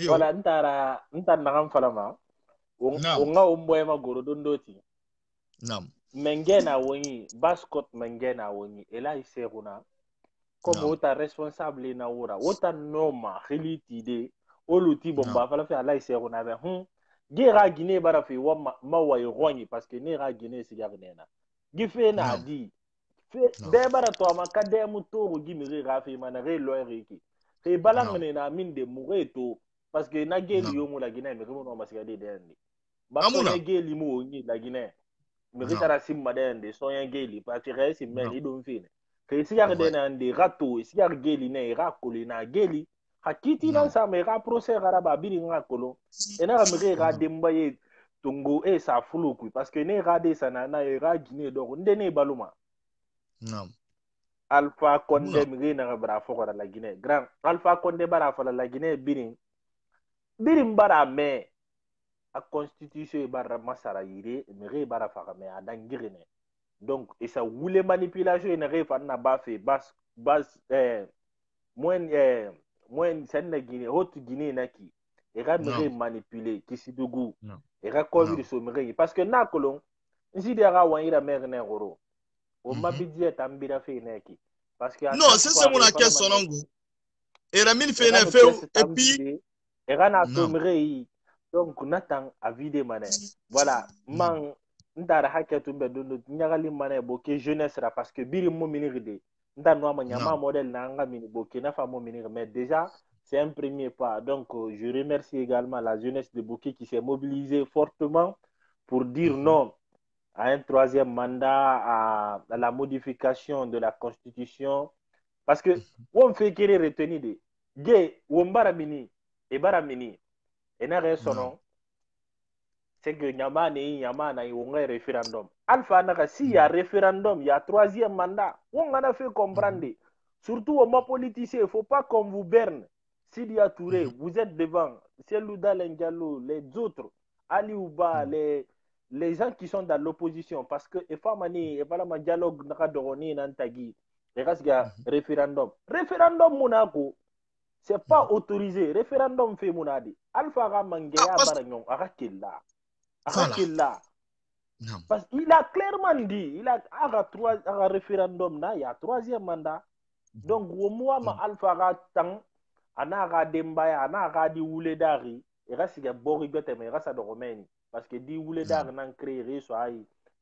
wala ntara ngam falama unga umboye magoro dondoti nam mengena woni bascot mengena woni ela iseruna comme ota responsable na wura ota noma khiliti de oluti bomba fala fe ala iseruna be gira Guinée bara fe wa mawa yoni parce que ne ra Guinée sigarnena gife na di de bara to makade muto gimiri ra fe manare loereki fe balangene na minde mureto parce que na geli yo mu la Guinée me ko no masigade de ndi ba ko na geli mu ni la Guinée me ritara simma de ndi so yan geli parce que resi men idon fine ke sigar de na ndi rato sigar geli ne ra koli na geli hakiti na sa me ra procès araba biri nga kolo e na me ra dembaye tungo e sa fuluku parce que ne ra de sana na ra Guinée donc ndene baluma Alpha Condé me na bra foko la Guinée grand Alpha Condé bara fala la Guinée birin bara me a constitution bara masara yire mere bara fakame adangirene donc et ça voulait manipulation ne refa na ba fait bas moins senna Guinée haute Guinée naki et ra mere manipuler Kisidougou et ra covid so mere parce que na kolon nsi de ra wanira mer ne goro o mabidie tambira fait naki parce que non c'est mon question sonongo et la mine fait et puis et ra na so mere donc natang a vidé mané voilà man ndara haketu be do nyagali mané boké jeunesse ra parce que biri mo miniride nda no ma nyama modèle na nga mini boké na fa mo minir mais déjà c'est un premier pas donc je remercie également la jeunesse de Boké qui s'est mobilisée fortement pour dire non à un troisième mandat, à la modification de la constitution parce que on fait qu'il retenir de gay wombaramini et baramini et n'a rien son nom, c'est que Nyama na un référendum. Alpha n'a si il y a référendum, il y a troisième mandat. On en a fait comprendre. Surtout aux politiciens, il ne faut pas qu'on vous berne. Sidia Touré, vous êtes devant. C'est Louda Lendialo, les autres, Ali Ouba, les gens qui sont dans l'opposition. Parce que Efamani, et pas le dialogue Nakadoroni, Nantagi, et reste référendum. Référendum Monaco. C'est pas autorisé. Référendum fait monadi. Alpha Ramangea Baragnon, Arakilla. Arakilla. Parce qu'il a clairement dit, il a un référendum, il y a troisième mandat. Donc, au moins, Alpha Ratang, Anara Dembaya, Anara di Ouledari, il reste qu'il y a Borigote, mais il reste de Romaine. Parce que di Ouledar n'a créé soit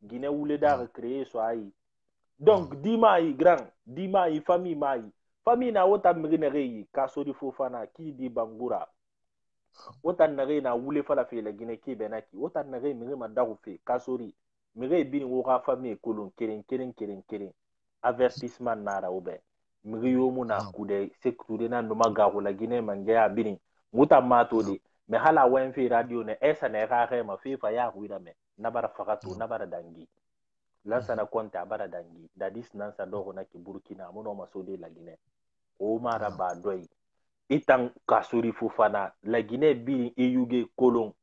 Guinée Ouledar créé soit. Donc, Dimaï grand, Dimaï famille Maï. Famille na wota mrinere Kasori Fofana qui dit Bangura wota nare na wule fala fe la Guinée ki benaki wota nare mire mandaru fe Kasori mire bin wora famille kolon keren avertissement nara obe mire yomu na kude sekture na no magaru la Guinée mangaya bin muta mato de me hala wen fe radio ne esa ne rare ma fe fa ya ruida me nabara fakato nabara dangi lansa na konte abara dangi dadis nansa dogo na ki Burkina mono masode la Guinée Omar Badoy étant Kasori Fofana la Guinée biri eyuge kolon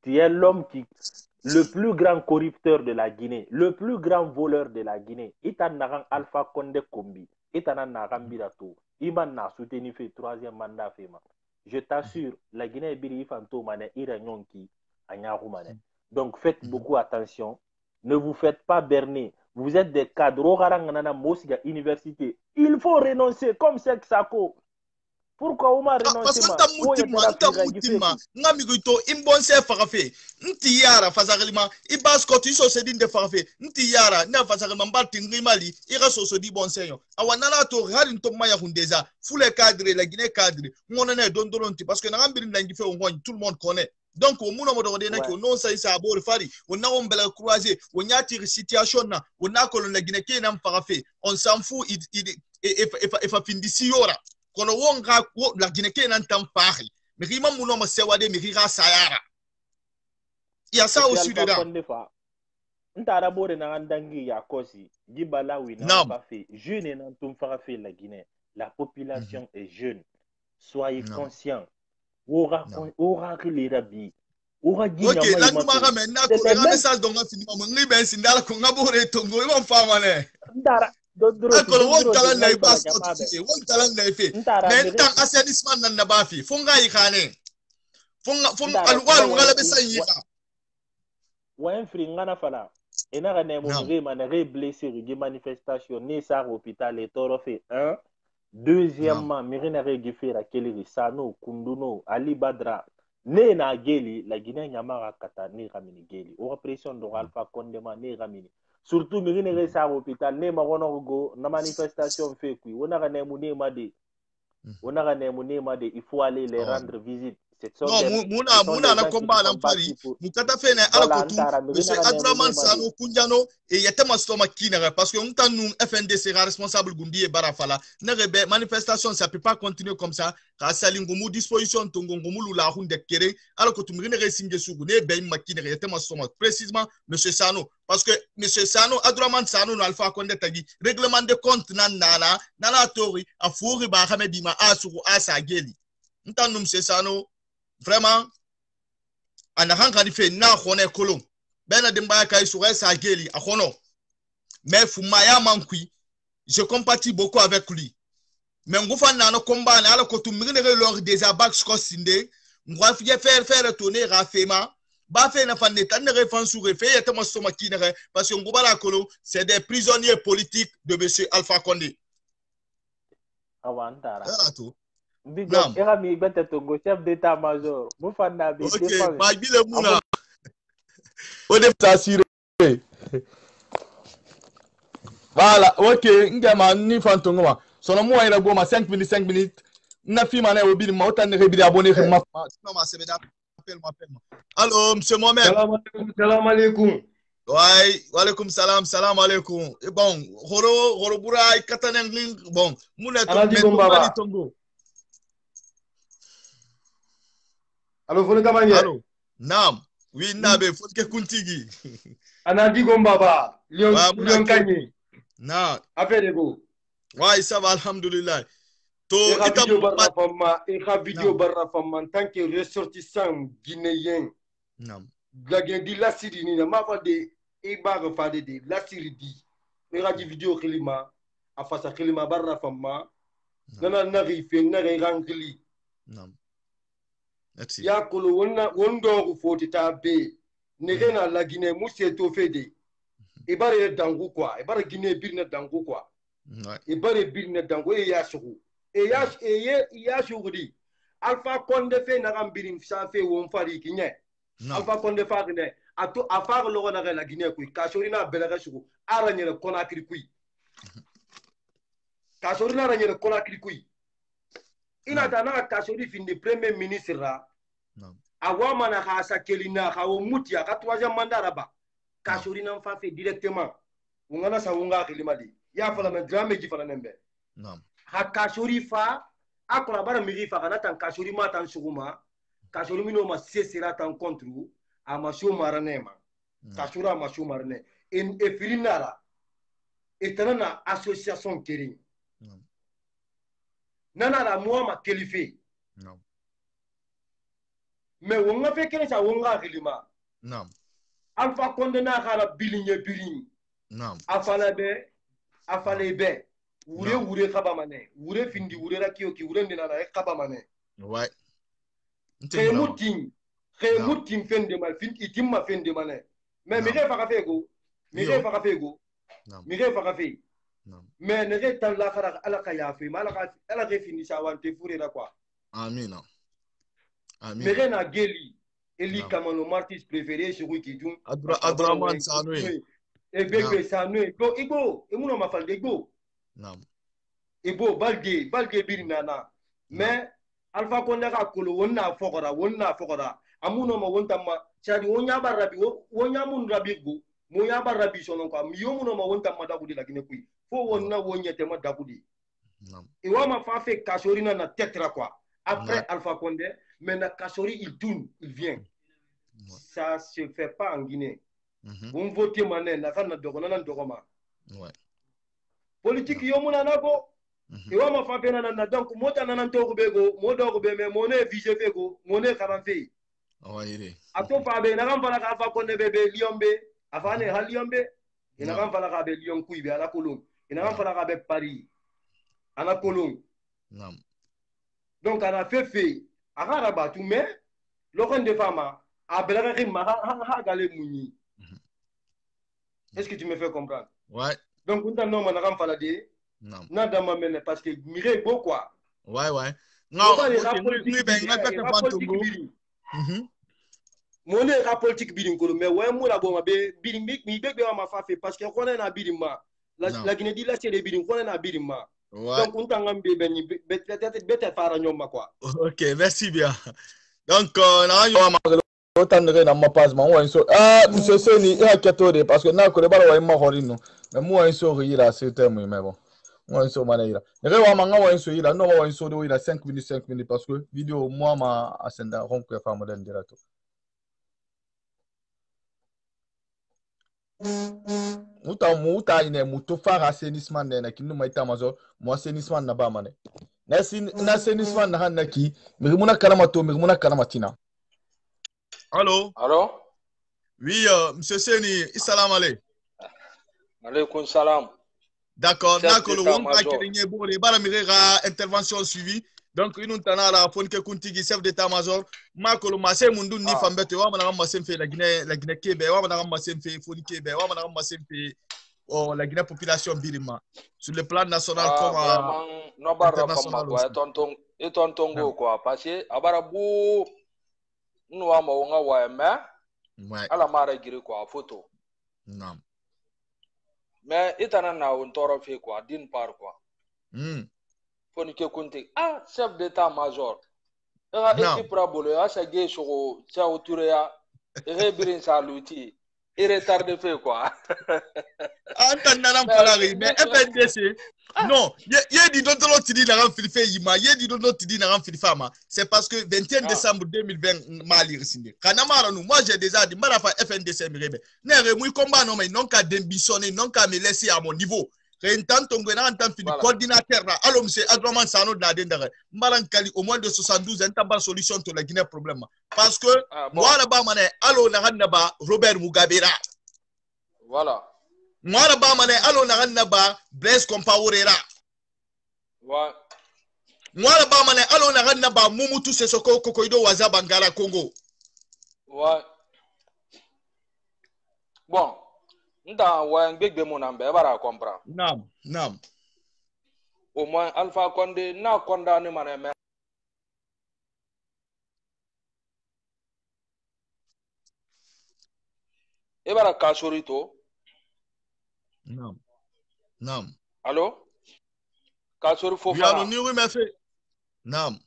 tu es l'homme qui le plus grand corrupteur de la Guinée le plus grand voleur de la Guinée étant naran Alpha Condé Kombi étant naran birato iman na soutenu fait troisième mandat fema je t'assure la Guinée biri fanto mané iranyonki anyarumane donc faites beaucoup attention. Ne vous faites pas berner. Vous êtes des cadres. Université. Il faut renoncer comme c'est Sako. Pourquoi on m'a renoncé? Parce que tout le monde connaît. Donc, au monde de non ça ça abord fari, on a on croisé, on a tiré situation na, on a colon la Guinée qui n'a pas fait, on s'en fout il fa fin d'ici yora. Kono wonga la Guinée qui n'a pas pari. Mais rima mouno ma sewade mi rira sayara. Il y a ça aussi dedans. Ntara bore na andangi ya kosi, gibala wi na pas fait. Jeune n'a pas fait la Guinée. La population est jeune. Soyez conscients. Ora les rabi. Ora gina ok, là nous m'a ramené un message donc fini maman ngi ben sindala ko ngabore tongo ibon fama ne. Ndara dodro. Akolo won talent na iba sport won talent na ife. Mais tant assainissement nan na ba fi. Fonga ikane. Fonga alwalu ngala be sayira. Wa enfri ngana fala. Enara ne mo ngema na re blessé de manifestation ne sa hôpital et toro fait 1. Deuxièmement, Mirina Regifera, Kelly, Sano, Kunduno, Ali Badra, ne na Geli, la Guinée Yamara Kata, ne Ramini Geli, ou pression de Alpha Condema, ne Ramini. Surtout, Mirina Resa hôpital, ne Maronorgo, na manifestation fait qui, on a ne Made, il faut aller les rendre visite. Non, Mouna na combat en Paris. Mukata fait na alakotu. Monsieur Adraman Sano Kunjano et yatema stoma kinere parce que on nous FNDC responsable Gundi et Barafala. Nerebe manifestation ça peut pas continuer comme ça. Kasalingumu disposition tongongumu la hunde kere alakotu mrinere singesugu ne be makinere yatema stoma précisément monsieur Sano parce que monsieur Sano Adraman Sano no Alpha Condé tagi règlement de compte nana tori afuri ba hamedima asuru asa geli. Monsieur Sano vraiment, ana hankali fe na khone kolon bena demba kai sur sa geli a khono mais Fumaya mankui je compatis beaucoup avec lui mais ngufa na no combat na ala ko tu migene lor des abacs sinde ngwa fiye faire tourner rafema ba fait na fanne tan ne refan sur fait et mo soma kinere parce que nguba la kolo c'est des prisonniers politiques de monsieur Alpha Condé awantara tout big up era mi bete tongo chef d'état-major bu fanna bi ok ma bile muna o de s'assurer. Voilà, ok, ngama ni fantongo ma. Sono mo ira goma 5 minutes. Na fi mana o bi ma o tan ne bi abonné ma. Non ma c'est appelle-moi. Allô monsieur Mohamed. Salam alaikum. Ouais, wa alaikum salam alaikum. Et bon, horo bura katanen bon, muna tongo. Allô, vous le allô. Nam. Oui, nabe, faut que kuntigi. Anadi Gombaba, Lyon Kanye. Na. Affaire go. Ouais, ça va, alhamdulillah. To vidéo barra fama en tant que ressortissant guinéen. Nam. Gagné di la Syrie ni ma fa de ibaga fa de la Syrie di. Di vidéo khilima afasa khilima barra fama. Nana nari fe nari rangli. Nam. Merci. Ya kolo wondo foti tabe negena la Guinée musse to fede e bare dangu quoi e bare Guinée birna dangu quoi e bare birna dangu e ya sugu e ya sugu di Alpha Condé fe na gambirin sa fe won fari kinye Alpha Condé fa ne ato afar lo na la Guinée ku ka sorina belaga sugu aranye le Conakry ku ka sorina aranye le Conakry ku ina dana ka sori fin de premier ministre ra awama na hasa kelina hawo mutia ka troisième mandat raba ka sori na fa fait directement ngana sa wonga khilimadi ya fala me drame ji fala nembe ha ka sori fa akola bara miri fa kana tan ka sori ma tan suguma ka sori mino ma sesira tan contre ama sho maranema ka sura ma sho marane en e firinara etanana association kering nana la moi qualifié non mais wonga fe kene sa wonga khilima non Alpha Condé na khala bilinye bilin non afale be wure khaba mane wure findi wure rakio ki wure ndina na khaba mane ouais mutin fende mal fin itimma fende mane mais mi refa ka fego non mais ne re tan la khara ala ka yafi mala ala ke fini sa wante fure da quoi amina mais na geli eli kamano martis préféré sur qui dum Adraman Sanoui e bebe Sanoui go igo e muno mafalde go nam ibo balge birinana mais Alpha Condé ka kolo wonna fogora amuno ma wonta ma chadi wonya barabi wonya mun rabi go moya barabi sonon kwa miyomuno ma wonta ma dagudi la Guinée kui fo wonna wonya tema dagudi et wama fa fait Kachorina na tetra quoi après Alpha Condé mais na Kachori il tourne il vient ça se fait pas en Guinée vous votez mané na kana dogona dogoma politique yomuna nako et wama fa fait na donc mota nan to bego modo be me moné visé fego moné karanfe ato fa be na kan fala ka Alpha Condé bebe liombe afane haliombe ina kan fala ka be lion kuibe ala kolon ina kan fala ka be Paris ala kolon donc ana fait agara batu mais lokon de fama a belaga rimma ha gale muni est-ce que tu me fais comprendre ouais donc on non man kan fala de na dama mene parce que mire beau quoi ouais non ni ben na pete fantungo mon est politique bidim ko mais ouais mo la bon be bidim mi be ma fa fait parce que on na bidim ma la Guinée dit là c'est des bidim on na bidim ma donc on tangam be ben peut-être fara nyoma quoi OK merci bien donc na yo ma autant na ma passe ma on so monsieur Seni ya ketore parce que na ko le bala wa ma horino mais moi so rira c'est terme mais bon moi so manera ne wa ma ngawa so ira no wa so do ira 5 minutes parce que vidéo moi ma asenda ronko fa modèle direct muta ine muto fara assainissement na kinu maita mazo mo assainissement na ba mane na assainissement na hanaki mirmuna kalama to mirmuna kalama tina Allô? Allô? Oui, monsieur Seni, salam alaikum. Alaikum salam. D'accord, Chef nakolo wonka d'état-major. kerenye bore bara mirera intervention suivi. Donc inun tanara fonke kuntigi chef d'état-major. Makolo mase mundu ni fambete wa mana masen fe la Guinée Kébé wa mana masen fe foni Kébé wa mana masen fe la Guinée population birima sur le plan national comme Vraiment no barra fama international quoi aussi. et tontongo quoi parce que abara bu nwa ma wonga wa mais Ouais. ala mara giri quoi photo. Non. Mais itana na on toro fe quoi d'une part quoi. Foni ke kunti chef d'état-major. Era équipe rabolo ya sa ge so cha otureya e birin saluti. Et retardé fait quoi. Mais FNDC, non, il dit d'autres tidi na filfé yima, il dit d'autres tidi na filfé ma. C'est parce que 21 décembre 2020 mali resindi. Kanamara nous, moi j'ai déjà dit marafa FNDC mirebe. Ne remui combat non mais non qu'à démissionner, non qu'à me laisser à mon niveau. Rentan tongena en tant que coordinateur là. Alors monsieur Adraman Sano de la dendere. Marankali au moins de 72 ans pas solution to la Guinée problème. Parce que moi là-bas mané allo na ba Robert Mugabe là. Voilà. Moi là-bas mané allo na ba Blaise Compaoré là. Ouais. Moi là-bas mané allo na ba Mobutu Seseko Kokoido Waza Bangala Congo. Ouais. Bon. Nda wa ngbegbe mo na mbe bara comprendre. Nam. Au moins Alpha Condé na condamné mané. E bara Kasorito. Nam. Allô? Kasori Fofana. Oui, allô, ni me fait. Nam.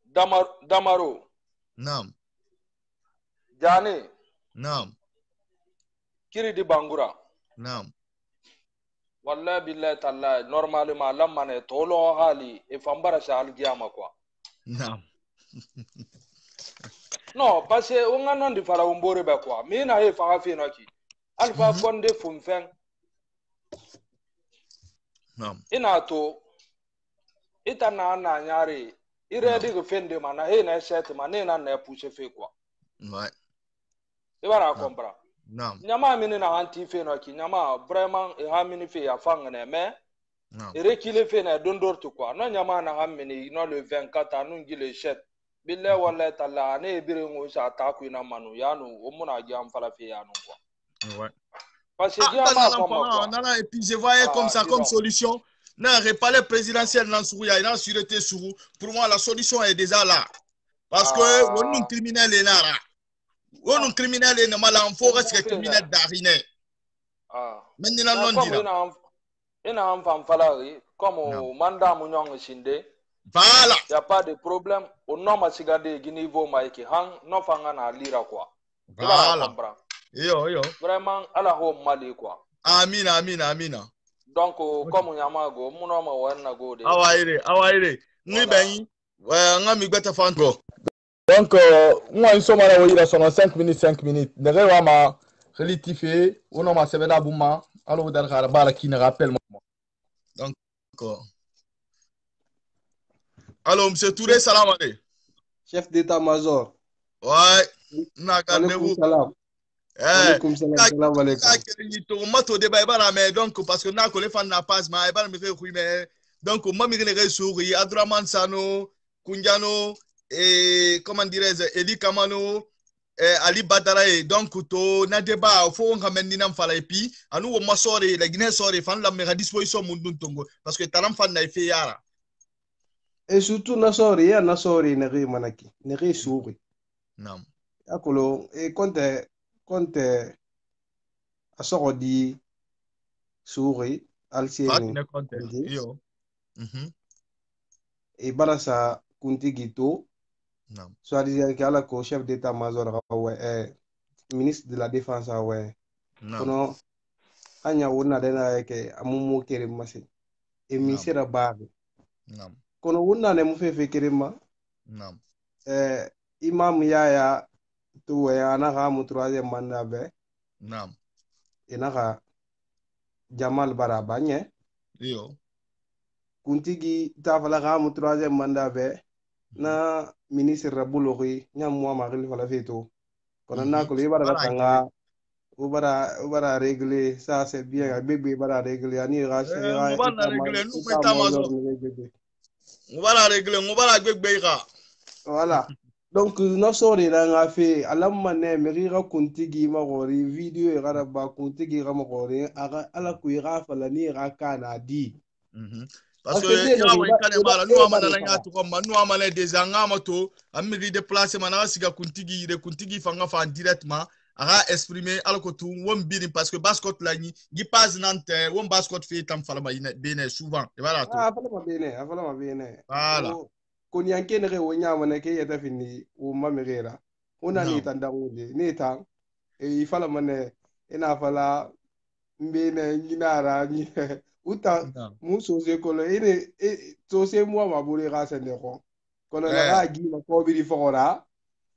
Damaro. Nam. Jani. Nam. Kiri di Bangura. Nam. Wallahi billahi tallahi normalement lamane tolo hali e fambara sa algiyama quoi. Nam. Non, parce que on a non di fara umbore ba quoi. Mais na e fara fi noki. Alpha Condé fumfen. Nam. Ina to ita na nyare ire di gefende mana he na set mana na na pousse fe quoi. Ouais. E bara comprendre. Non. Nyama mini na anti fe no ki nyama vraiment e ha mini fe ya fang na mais e rekile fe na dondor to quoi no nyama na ha mini no le 24 anu ngile chet billa wala tala ne e bire ngo sa ta ku na manu ya no o muna gi am fala fe ya no quoi. Ouais. Parce que nyama quoi. Non, et puis je voyais comme ça comme solution. Non, le palais présidentiel dans Souria, il y a sûreté sur. Pour moi la solution est déjà là. Parce que on est criminel est là. On est criminel et normal en forêt c'est criminel d'ariner. Maintenant non dit là. Ina am fam falari comme manda mu nyong sinde. Voilà. Y a pas de problème. On non ma sigade gi niveau maiki hang no fanga na lira quoi. Voilà. Yo. Vraiment ala ho mali quoi. Amina. Donc comme nyamago mu no ma wana go de. Awaire. Ni ben ngami gbeta fango. Donc, moi, ils sont là, il y a 5 minutes. Ne rewa ma relatifé, on a ma sevena bouma, alors dans le bar qui ne rappelle moi. Donc, alors, monsieur Touré, salam alaikum. Chef d'état-major. Ouais, Alaikum salam. Alaikum salam alaikum. Donc, parce que n'a que les fans n'a pas, mais donc, moi, je suis Adraman Sano, Kunjano, et comment dirais-je, Eli Kamano, Ali Badara, donc to na débat faut on ramène n'am fala et puis à nous on sort la Guinée sort et fan la meilleure disposition monde tongo parce que taram fan na fait yara et surtout na sori ne ri manaki ne ri souri nam akolo et konte a soro di souri alsieni yo et barasa kuntigito soit disant qu'il y a le chef d'état-major ministre de la défense kono anya wona dena ke amumu kerima se e misera babe kono wona ne mu fefe kerima imam yaya to ana ga mu troisième mandat be ina ga Jamal Barabanye yo kuntigi tafala ga mu troisième mandat be na ministre rabulori nyam mo ma gil fala feto kono na ko ibara tanga ubara régler ça c'est bien bébé bara régler ani rache ngubara régler nous metamazo ngubara régler ngubara bébé ga voilà donc no sori la nga fe alamma ne meri ga kuntigi ma gori video ga ba kuntigi ga ma gori ala ku ga fala ni ga kana di parce que ya wa ikane mala nous amana la ngatu ko manu amana des angama to amiri déplacer mana siga kuntigi fanga fa directement aga exprimer alko tu won biri parce que basket la ni passe nante won basket fait tam fala ma bene souvent et voilà to fala ma bene voilà ko nyanke ne wo nyama ne ke yata fini wo mamirera ona ni tandangule ni ta e fala mane ina fala mbene nginara ni uta muso se ko le ine to se mo ma bure ga se ne ko kono la ga gi ma ko biri fora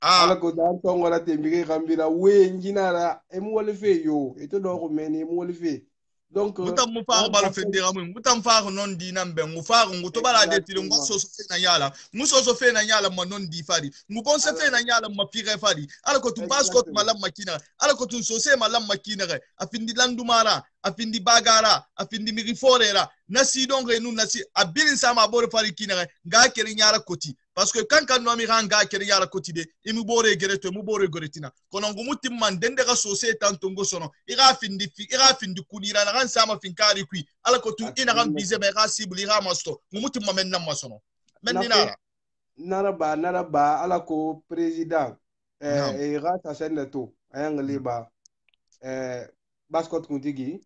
ala ko dan to ngora te mi gambira we nginara e mo le fe yo e to do ko meni mo le fe donc mutam mu fa balo fendera mu mutam fa non di nambe ngu fa ngu to bala de tilo ngu so fe na yala mu so fe na yala ma non di fadi ngu bon se fe na yala ma pire fadi ala ko tu basket malam makina ala ko tu so se malam makina re afindi landumara afindi bagara afindi miriforera nasi donc nous nasi abilin sama bore fari kina ga keri nyala koti parce que quand no mi ranga keri yala koti de imu bore gereto mu bore goretina kono ngu mutim man dende ga so se tanto ngo sono ira findi kulira na sama finkari kui ala ko tu ina ram bize be ga sibuli ira masto ngu mutim men na masono men dinara naraba ala ko president ira ta seneto ayang liba basket kuntigi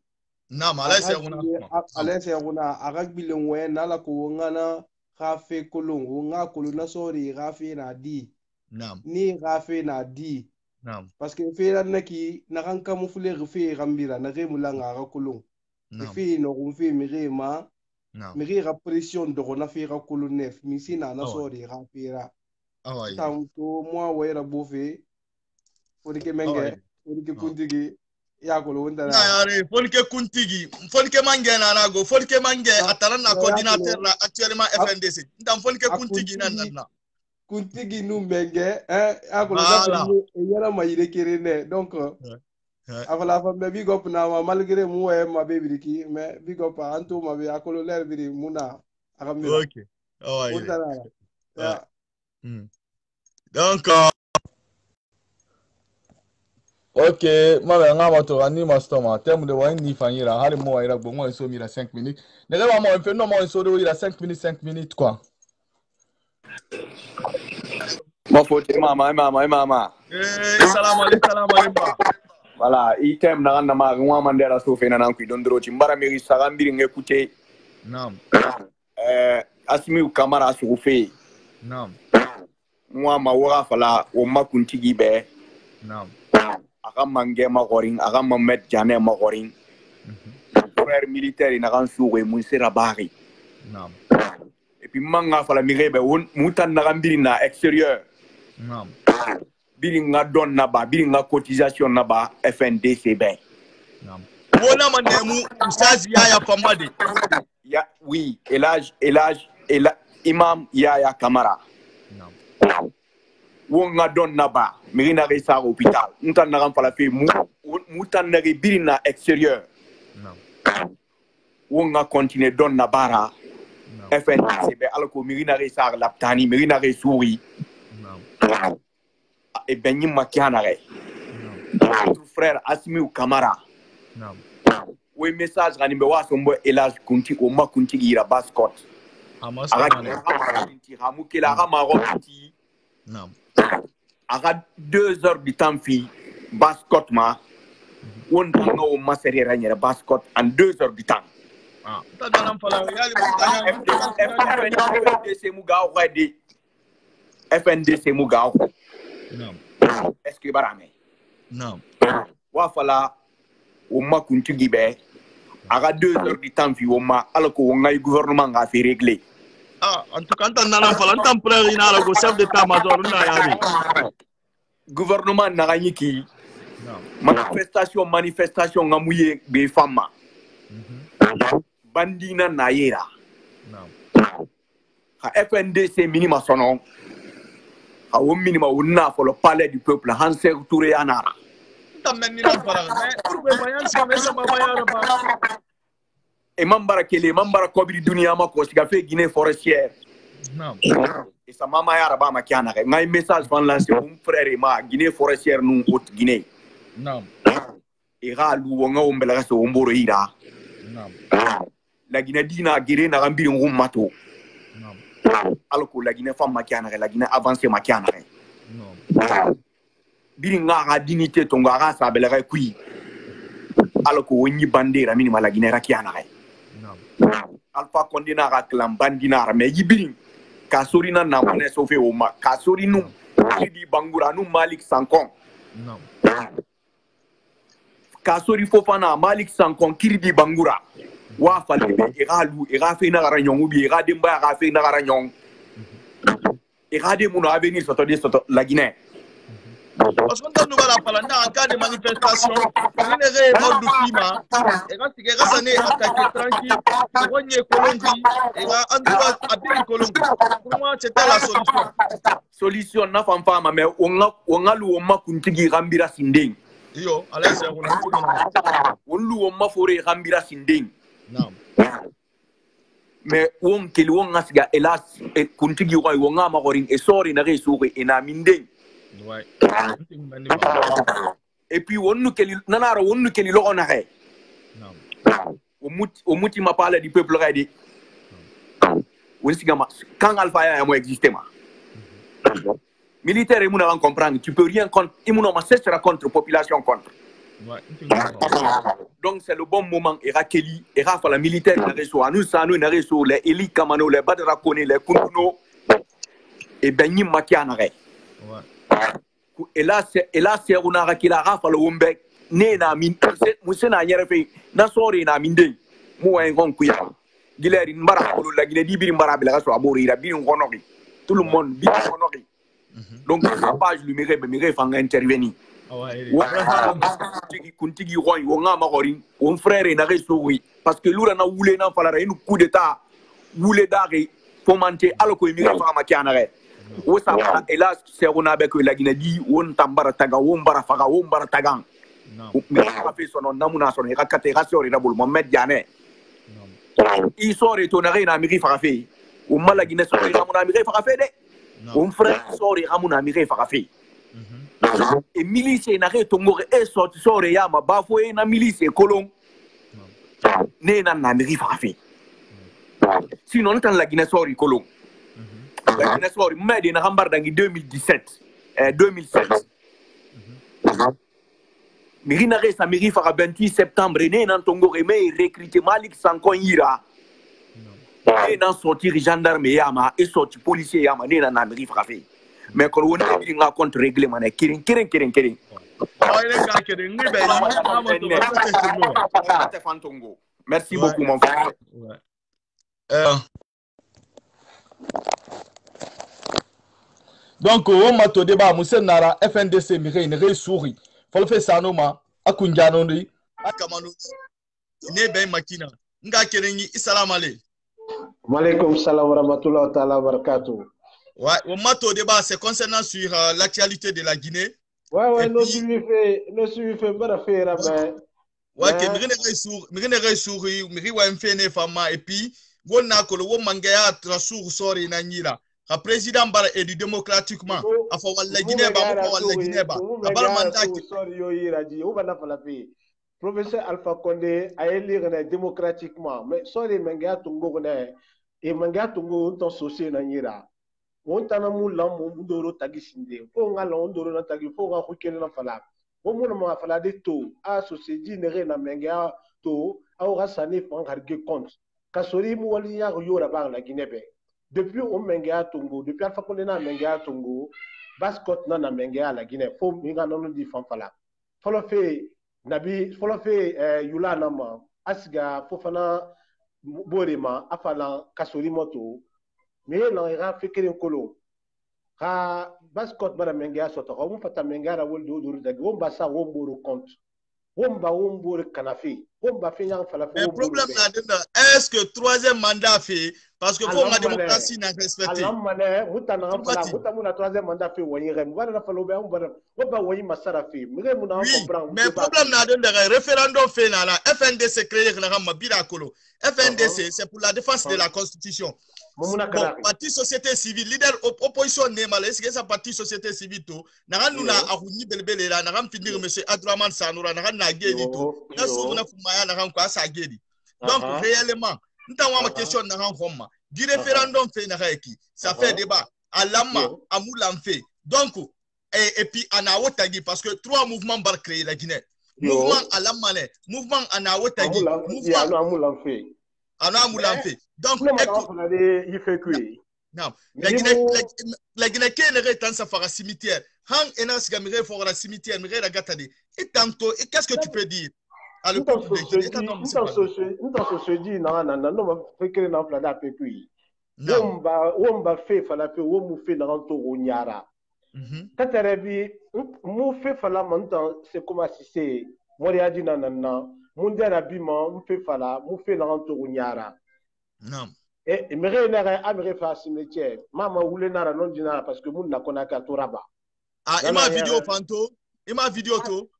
Nam, alese yaguna agak bilong we nala ko ngana kafe kolong nga kolona sori kafe na di ni kafe na di parce que fe na ki na kan camoufler fe gambira na ge mulanga ga kolong fe no ko fe mire ma mire ga pression de na fe ga kolonef misina na sori kafe ra tanto moi we ra bofe pour que menge pour que kuntigi ya ko wonda na yare folke kuntigi folke mange na nago folke mange atarana coordinateur la actuellement FNDC ndam folke kuntigi nan kuntigi nu menge ya ko da yara ma yire kerene donc avala fa be big up na malgré mu e ma be biriki mais big up anto ma be akolo ler biri muna akamira OK donc OK, moi ngama to ani mastoma terme de wani ni fanyira hari mo ira gbo mo so mira 5 minutes. Ne ga mo fait non mo so do ira 5 minutes quoi. Mo fote mama. Salam alaikum. Voilà, item na ngana ma ngwa mandela so fe na nan ku dondro ci mbara mi sagambiri ngekute. Naam. Asmi kamara su fe. Naam. Mwa ma wora fala o makuntigi be. Naam. Aga mange magoring aga mamet jane magoring frère militaire na kan souwe mun sera bari naam et puis manga fala mi rebe won mutan na gambiri na extérieur naam biri nga don na ba biri nga cotisation na ba FNDC be naam wona manemu ustazi yaya pambade ya oui elage imam yaya kamara naam wonga don naba mirina resa hôpital mutan na fala fe mutan na biri na extérieur wonga continuer don nabara FNDC be alko mirina resa laptani mirina resuri e benyi makiana re notre frère Asmiu Kamara we message gani be wasombo elage kunti o makunti gira bascot ramukela ramaroti aga 2 heures du temps fi bascot ma won tanga o masere ranyere bascot en 2 heures du temps tadanam fala yali FNDC muga wadi FNDC muga est-ce que barame non wa fala o makunti gibe aga 2 heures du temps fi o ma alko ngai gouvernement nga fi régler en tout cas tandanam fala temporaire ina la go chef d'état major na yali gouvernement na ganyiki manifestation ngamuye be fama bandina na yera ha FNDC minima sono au minimum on a pour le palais du peuple Hanser Touré Anara et mambara kele mambara kobri dunia ma ko siga fe Guinée forestière et sa mama ya raba ma kiana ngai message van lancer mon frère ma Guinée forestière nous haute Guinée et ralu wonga ombela so omboro ira la Guinée dina gire na gambiri ngum mato alors que la Guinée femme ma kiana la Guinée avancée ma kiana biri nga dignité tonga ga sa belere kui alors que woni bandera minima la Guinée rakiana Alpha Condé na ga clan bandina mais yibiri ka sorina na mone sofe o ma ka sorinu di bangura nu Malik Sankon ka sori Fofana Malik Sankon kirdi bangura wa falbe iralu irafe na garanyon ubi irade mba irafe na garanyon irade muno avenir soto la Guinée. Parce qu'on a une nouvelle appel, en cas de manifestation, il est mort du climat, et quand il est resté attaqué tranquille, il est Colombie, et là, en tout cas, à Colombie. Pour moi, c'était la solution. Solution, na femme, mais on a l'ouama kuntigi rambira sinding. Yo, allez, c'est on l'ouama foré rambira sinding. Non. Mais on kili on asiga elas kuntigi wa on a magorin et sori na resuri et na minding. Ouais. Et puis on nous keli nanara on nous keli lo onare. Au muti ma parle du peuple radi. On sigama quand Alpha ya mo existé ma. Militaire et moun avant comprendre tu peux rien contre et moun ma sera contre population contre. Ouais. Donc c'est le bon moment et rakeli et rafa la militaire na reso anu sanu na reso les eli kamano les badra kone les kunno et benyi makianare. Ouais. Et là c'est on a rakila rafa le wombe ne na min musena nyerefe na sori na minde mo en gon kuya gileri mbara ko la gine dibiri mbara bi la so abori ra bi ngonoki tout le monde bi ngonoki donc la page le méré fa intervenir kuntigi roy wo nga magorin on frère na reso oui parce que lura na wule na falara une coup d'état wule dare fomenter aloko méré fa makianare o sa hélas c'est on avec la Guinée di on tambara taga on bara faga on bara taga mais ça fait son namuna son rakate rasori rabul Mohamed Diané il sort retourner na miri farafe o mala Guinée sori ramuna miri farafe de on frère sori ramuna miri farafe et milice na retongo e sori ya ma bafo na milice kolon ne na miri farafe sinon tan la Guinée sori kolon la Guinée sori mais na hambar dangi 2017 2007 Mirina resa miri fara 28 septembre ne nan tongo remé recruter Malik Sankon ira et nan sortir gendarme yama et sortir policier yama ne nan miri fara fait mais quand on est en contre règlement ne kirin merci beaucoup mon frère. Donc on m'a tout débat Moussa Nara FNDC mire une ressouri faut le faire ça non ma akunjano ndi akamano ne ben makina nga kerengi assalamu alaykum wa alaykum salam wa rahmatullahi ta'ala wa barakatuh. Ouais, on m'a tout débat c'est concernant sur l'actualité de la Guinée. Ouais no suivi fait bara faire ben ouais que mire ressouri mire wa mfene fama et puis wonna ko wo mangaya trasur sori na nyira ka président bara élu démocratiquement afa wala Guinée ba ko wala Guinée ba abala mandaki sori yo iraji o bana fala fi professeur Alpha Condé a élire démocratiquement mais sori mangaya tungo ne e mangaya tungo ton société na nyira on tanamu lamu ndoro tagisinde fo nga la ndoro na tagi fo nga khukene na fala o mo na fala de to a société ne na mangaya to a ora sane fo ngarge compte ka sori mu wali ya yo ra ba la Guinée be depuis au Mengia Tongo, depuis Alpha Condé na Mengia Tongo, Bascot na Mengia la Guinée, faut minga non di fanfala. Follow fait Yula nama, Asga, Fofana, Borema, Afala, Kasori Moto, mais là il a fait qu'un colon. Ha Bascot na Mengia sota, on fata Mengia la wol do da on basa on boro compte. On ba on boro kanafi. Mais problème est-ce que troisième mandat fait parce que faut la démocratie n'a respecté. Oui, mais problème n'a de référendum fait là, FNDC créé na birakolo. FNDC c'est pour la défense de la constitution. Bon, parti société civile, leader opposition Nemal, est-ce que ça parti société civile tout? N'a nous na ahuni belbele là, n'a finir monsieur Abdourahmane Sanoura, n'a nageli tout. N'a souvena fumaya n'a quoi ça geli. Donc réellement, nous avons ma question n'a homa. Du référendum fait n'a qui, ça fait débat. Alama, Amoulam fait. Donc et puis Anaotagi parce que trois mouvements bar créer la Guinée. Mouvement Alamane, mouvement Anaotagi, mouvement Amoulam fait. Donc, il fait quoi? Non, la Guinée qui est dans sa fara cimetière, hang enas gamire fora la cimetière, mire la gatade. Et tantôt, et qu'est-ce que tu peux dire? À le peuple de Guinée, nous t'en se dit, non, fait que l'on plada pécui. Womba fait, fala fait, womu fait dans ton ronyara. Tatarebi, mou fait fala montant, c'est comme si c'est, Moria dit nanana. Mondial habillement, on fait fala, on fait l'entourniara. Non. Et me réunir à me refaire cimetière. Maman voulait n'ara non dinara parce que moun n'a qu'on a qu'à Toraba. Ah, il m'a vidéo panto, il m'a vidéo to.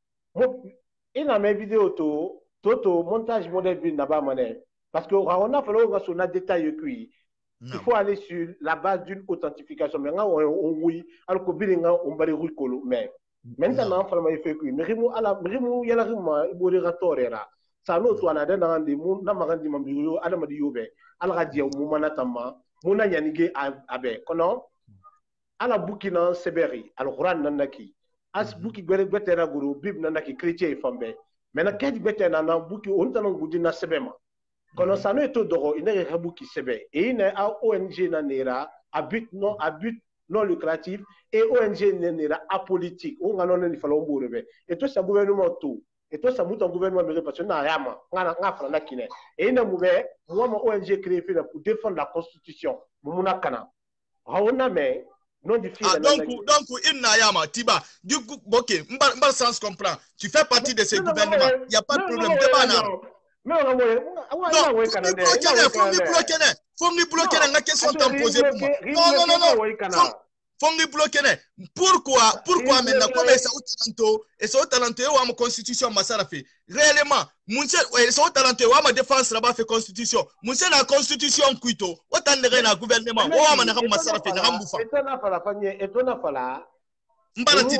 Il a mes vidéos to, toto montage modèle bin n'a mané. Parce que on a fallu qu'on soit détail cuit. Il faut aller sur la base d'une authentification. Mais on oui, alors que bilinga on va les rouler mais. Maintenant, il fait que Mirimu Yalarima, Iboritorera, Sano to another than the moon, Namarandi Mambu, Adamadi Yobe, Alradia, Mumanatama, Muna Yanige Abe, Kono, Ala Bukina Seberi, Alran Nanaki, as Buki Betera Guru, Bib Nanaki, Chrétien Fambe, Menaket Better Nana, Buki, Untanon Gudina Sebema. Kono Sano et Todoro, il n'est pas Buki Sebe, et il a ONG Nanera, à but non lucratif et ONG n'est apolitique. On a non il faut l'embourer. Et tout ça gouvernement tout. Et tout ça mouton gouvernement mais parce que na yama, na frana kine. Et na moube, moi mon ONG créé pour défendre la constitution. Mumuna kana. Haona mais non difficile. Donc il na yama tiba. Du coup, OK, m'ba sens comprend. Tu fais partie de ce gouvernement. Il y a pas de problème débat na. Mais on a faut me bloquer la question posée pour moi. Non. Faut me bloquer. Pourquoi maintenant comme ça au talento ou à ma constitution masara fait. Réellement, monsieur ça talento ou à ma défense là-bas fait constitution. Monsieur la constitution kuito, autant de na gouvernement ou à ma masara fait na rambufa. Etona fala. Mbarati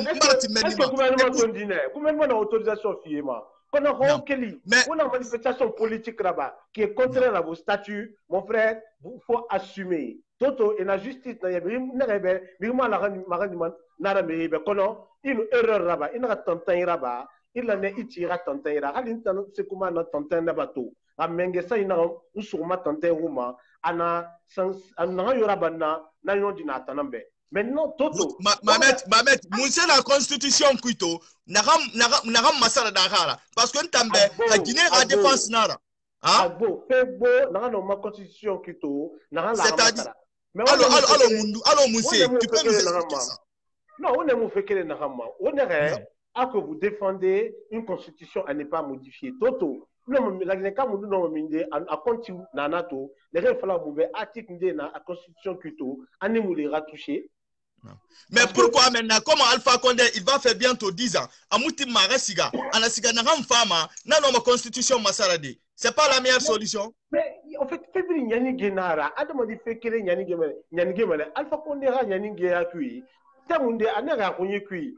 gouvernement na autorisation fiema. On a une manifestation politique là-bas qui est contraire à vos statuts, mon frère, il faut assumer. Toto et la justice, il y a une erreur là-bas, il y a un là-bas, il y a un tantin là-bas, c'est comment un tantin là-bas. A Mengesa, il y a un sourma tantin rouma, il y a un yorabana, il y a un dinatanambe. Maintenant, Toto. Mamet, monsieur la constitution kuito, nagam masara dagara. Parce que la Guinée a défense nara. Ah bon, ma constitution kuito, c'est-à-dire. Alors, monsieur, tu peux nous expliquer ça? Non, on est fait que nagama. On est à que vous défendez une constitution à ne pas modifier. Toto. La Guinée, comme nous l'avons dit, à continuer nanato, les référendums pouvaient articuler la constitution kuito, à ne les ratoucher. Mais pourquoi maintenant, comme Alpha Condé, il va faire bientôt 10 ans, à Mouti Marasiga, à la Siga Naram Fama, n'a pas constitution Masaradi. C'est pas la meilleure solution. Mais en fait, Fébri Yanni Genara, Adam dit fait que Yanni Gemale, Alpha Condé a Yanni Géacui, Tamunde Anara Kouyi,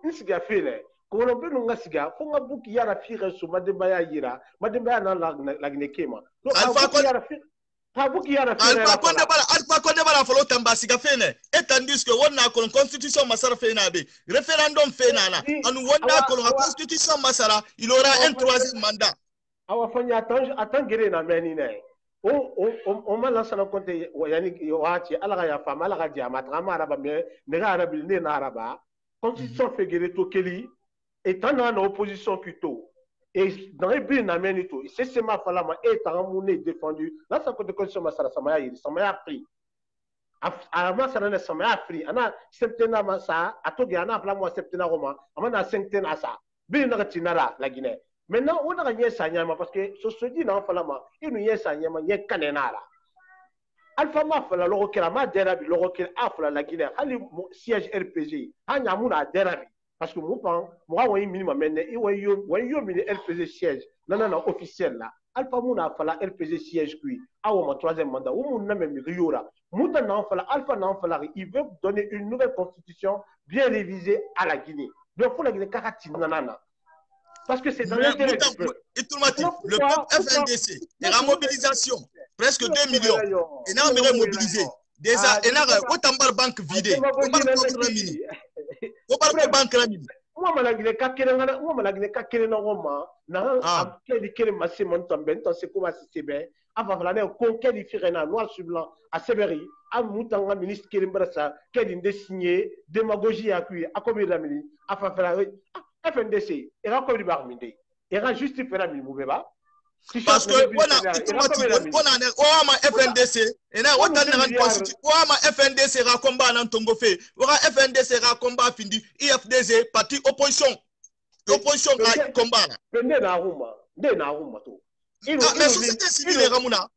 Nsiga Fele, qu'on peut nous Nasiga, faut un bouc qui a la fille sur Madebaya Yira, Madebaya dans la Gnekema. Alpha Condé. Alpha Condé va falloir tambasiga fene. Et tandis que on a une constitution masara fenabe, référendum fenana. On a une constitution masara, il aura un troisième mandat. Awafanya attends gere na menine. On m'a lancé un compte Yannick Yoati, Alaya Fama, Aladia, Matrama Araba, Nera Arabil, Nena Araba, constitution fait guérir Tokeli, étant dans l'opposition plutôt. Et dans les billes n'amènent-ils, c'est ce ma falama est en monnaie défendu. Là, ça coûte de condition ça m'a pris. À moi, ça m'a pris. On a septennat ça, à tout gars, on a moi septennat roman, on a cinquantaine à ça. Bill n'a la Guinée. Maintenant, on a gagné ça parce que ce se dit dans Falama, il nous y a ça, il y a Kanenara. Alpha Mafala, l'Orokela, ma derabi, l'Orokela, Afla, la Guinée, Ali siège RPG, Hanyamuna derabi. Parce que moi, on y minimum, mais on y a RPG siège, non, officiel là. Alpha Mouna fala RPG siège qui, à mon troisième mandat, où mon nom est Riora. Mouta n'en fala, Alpha n'en fala, il veut donner une nouvelle constitution bien révisée à la Guinée. Donc, il faut la Guinée Karatin Nanana. Parce que c'est dans l'intérêt du peuple. Le peuple FNDC, il y a mobilisation, presque 2 millions. Il y a mobilisé. Déjà, il y a autant de banques vidées. Moi, malgré que na quel qui massé mon tombé, c'est comment c'est bien. Avant la conquête du Firena, noir sur blanc, à Sévéry, à Moutanga, ministre qui est quel désigné, démagogie à cuire, à combien d'amis, à FNDC, et à combien de barmindé. Et à justifier la mine, parce que on a FNDC et là on a FNDC ra combat nan tongo fait ora FNDC ra combat findi IFDC parti opposition ra combat na huma to mais société civile ramuna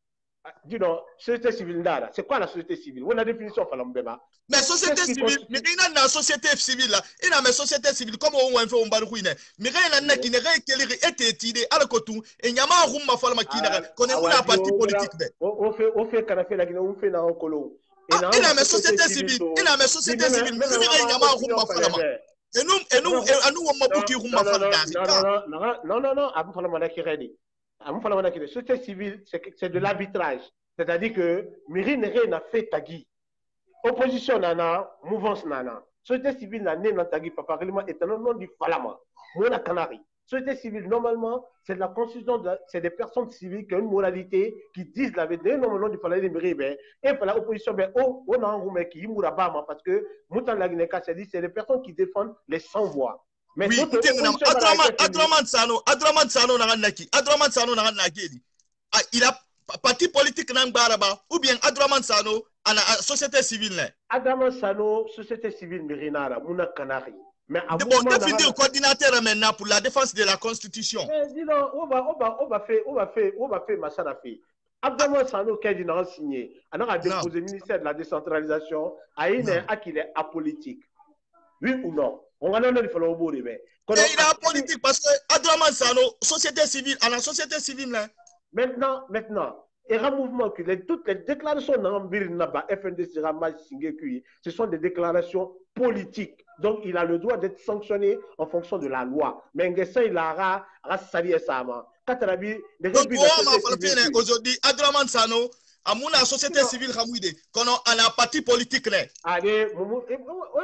dis donc société civile ndara c'est quoi la société civile on a définition falambeba mais société civile mais ina na société civile là ina mais société civile comme on fait on baru ine mais ina na ki ne re keli était tidé ala kotu et nyama rumma falama ki na connaît una parti politique be on fait kana fait la Guinée on fait na okolo ina mais société civile mais ina nyama rumma falama et nous on m'a bouki rumma falama non abu falama na ki redi abu société civile c'est de l'arbitrage, c'est-à-dire que Miri n'a fait tagi. Opposition nana, mouvance nana. Société civile n'a né dans tagi, papa est un nom du Falama, Mona Canari. Société civile, normalement, c'est de la constitution, c'est des personnes civiles qui ont une moralité, qui disent la vérité, normalement, du Falama de Miri, et pour l'opposition, on a un roumé qui est Bama, parce que Moutan Lagineka, c'est des personnes qui défendent les sans-voix. Mais oui, Adraman Sano il a parti politique nan baraba ou bien Adraman Sano à la société civile. Adraman Sano société civile Mirinara Mouna Canari. Mais bon, définir coordinateur maintenant pour la défense de la constitution. Dis donc, on va faire Massarafi. Adraman Sano qui a signé, on a déposé le ministère de la décentralisation à une qu'il est apolitique. Oui ou non? On va donner le follow au bout de mais il est politique parce que Adraman Sano, société civile, à la société civile là. Maintenant, il y a un mouvement que toutes les déclarations dans FNDC, ce sont des déclarations politiques. Donc, il a le droit d'être sanctionné en fonction de la loi. Mais il a sali ça. Donc, aujourd'hui, Adraman Sano, à mon société civile, qu'on a un parti politique. Allez, on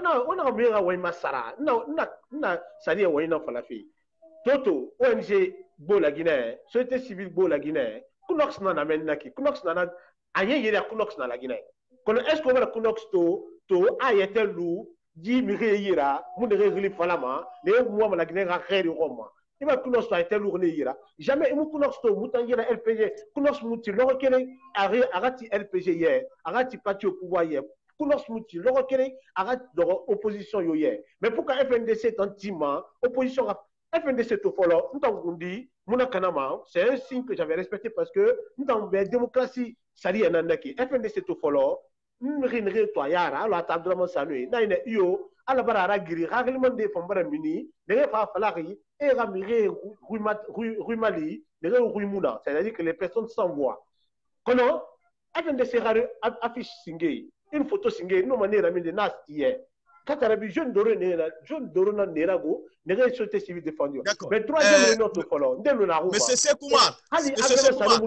a un Massara. Non, sali Falafi. Toto, ONG Bola Guinée, société civile Bola Guinée, Kunox nana menaki, Kunox nana, ayen yere Kunox na la Guinée. Est-ce qu'on va Kunox to ayete lou, di mire yira, moune régli falama, les mois la Guinée rare Roma. Il va Kunox to ayete lou ne yira. Jamais mou Kunox to moutangira LPG, Kunox mouti, l'orokele arati LPG hier, arati parti au pouvoir hier. Kunox mouti, l'orokele arati opposition hier. Mais pourquoi FNDC est anti-man, opposition FNDC to follow, c'est un signe que j'avais respecté parce que nous avons une démocratie, ça dit FNDC to follow, nous rinre to yara, la table de salut, naine yo, à la barra giri, règlement des femmes mini, les fa falari, et ramire Rumali, les Rumuna, c'est-à-dire que les personnes sans voix. Comment FNDC affiche singé, une photo singé, nous manière de nasty. Quand tu as vu jeune Dorona Nerago, les sociétés civiles défendues. Mais troisième réunion de follow. Mais c'est ce Kumar. C'est ce Kumar.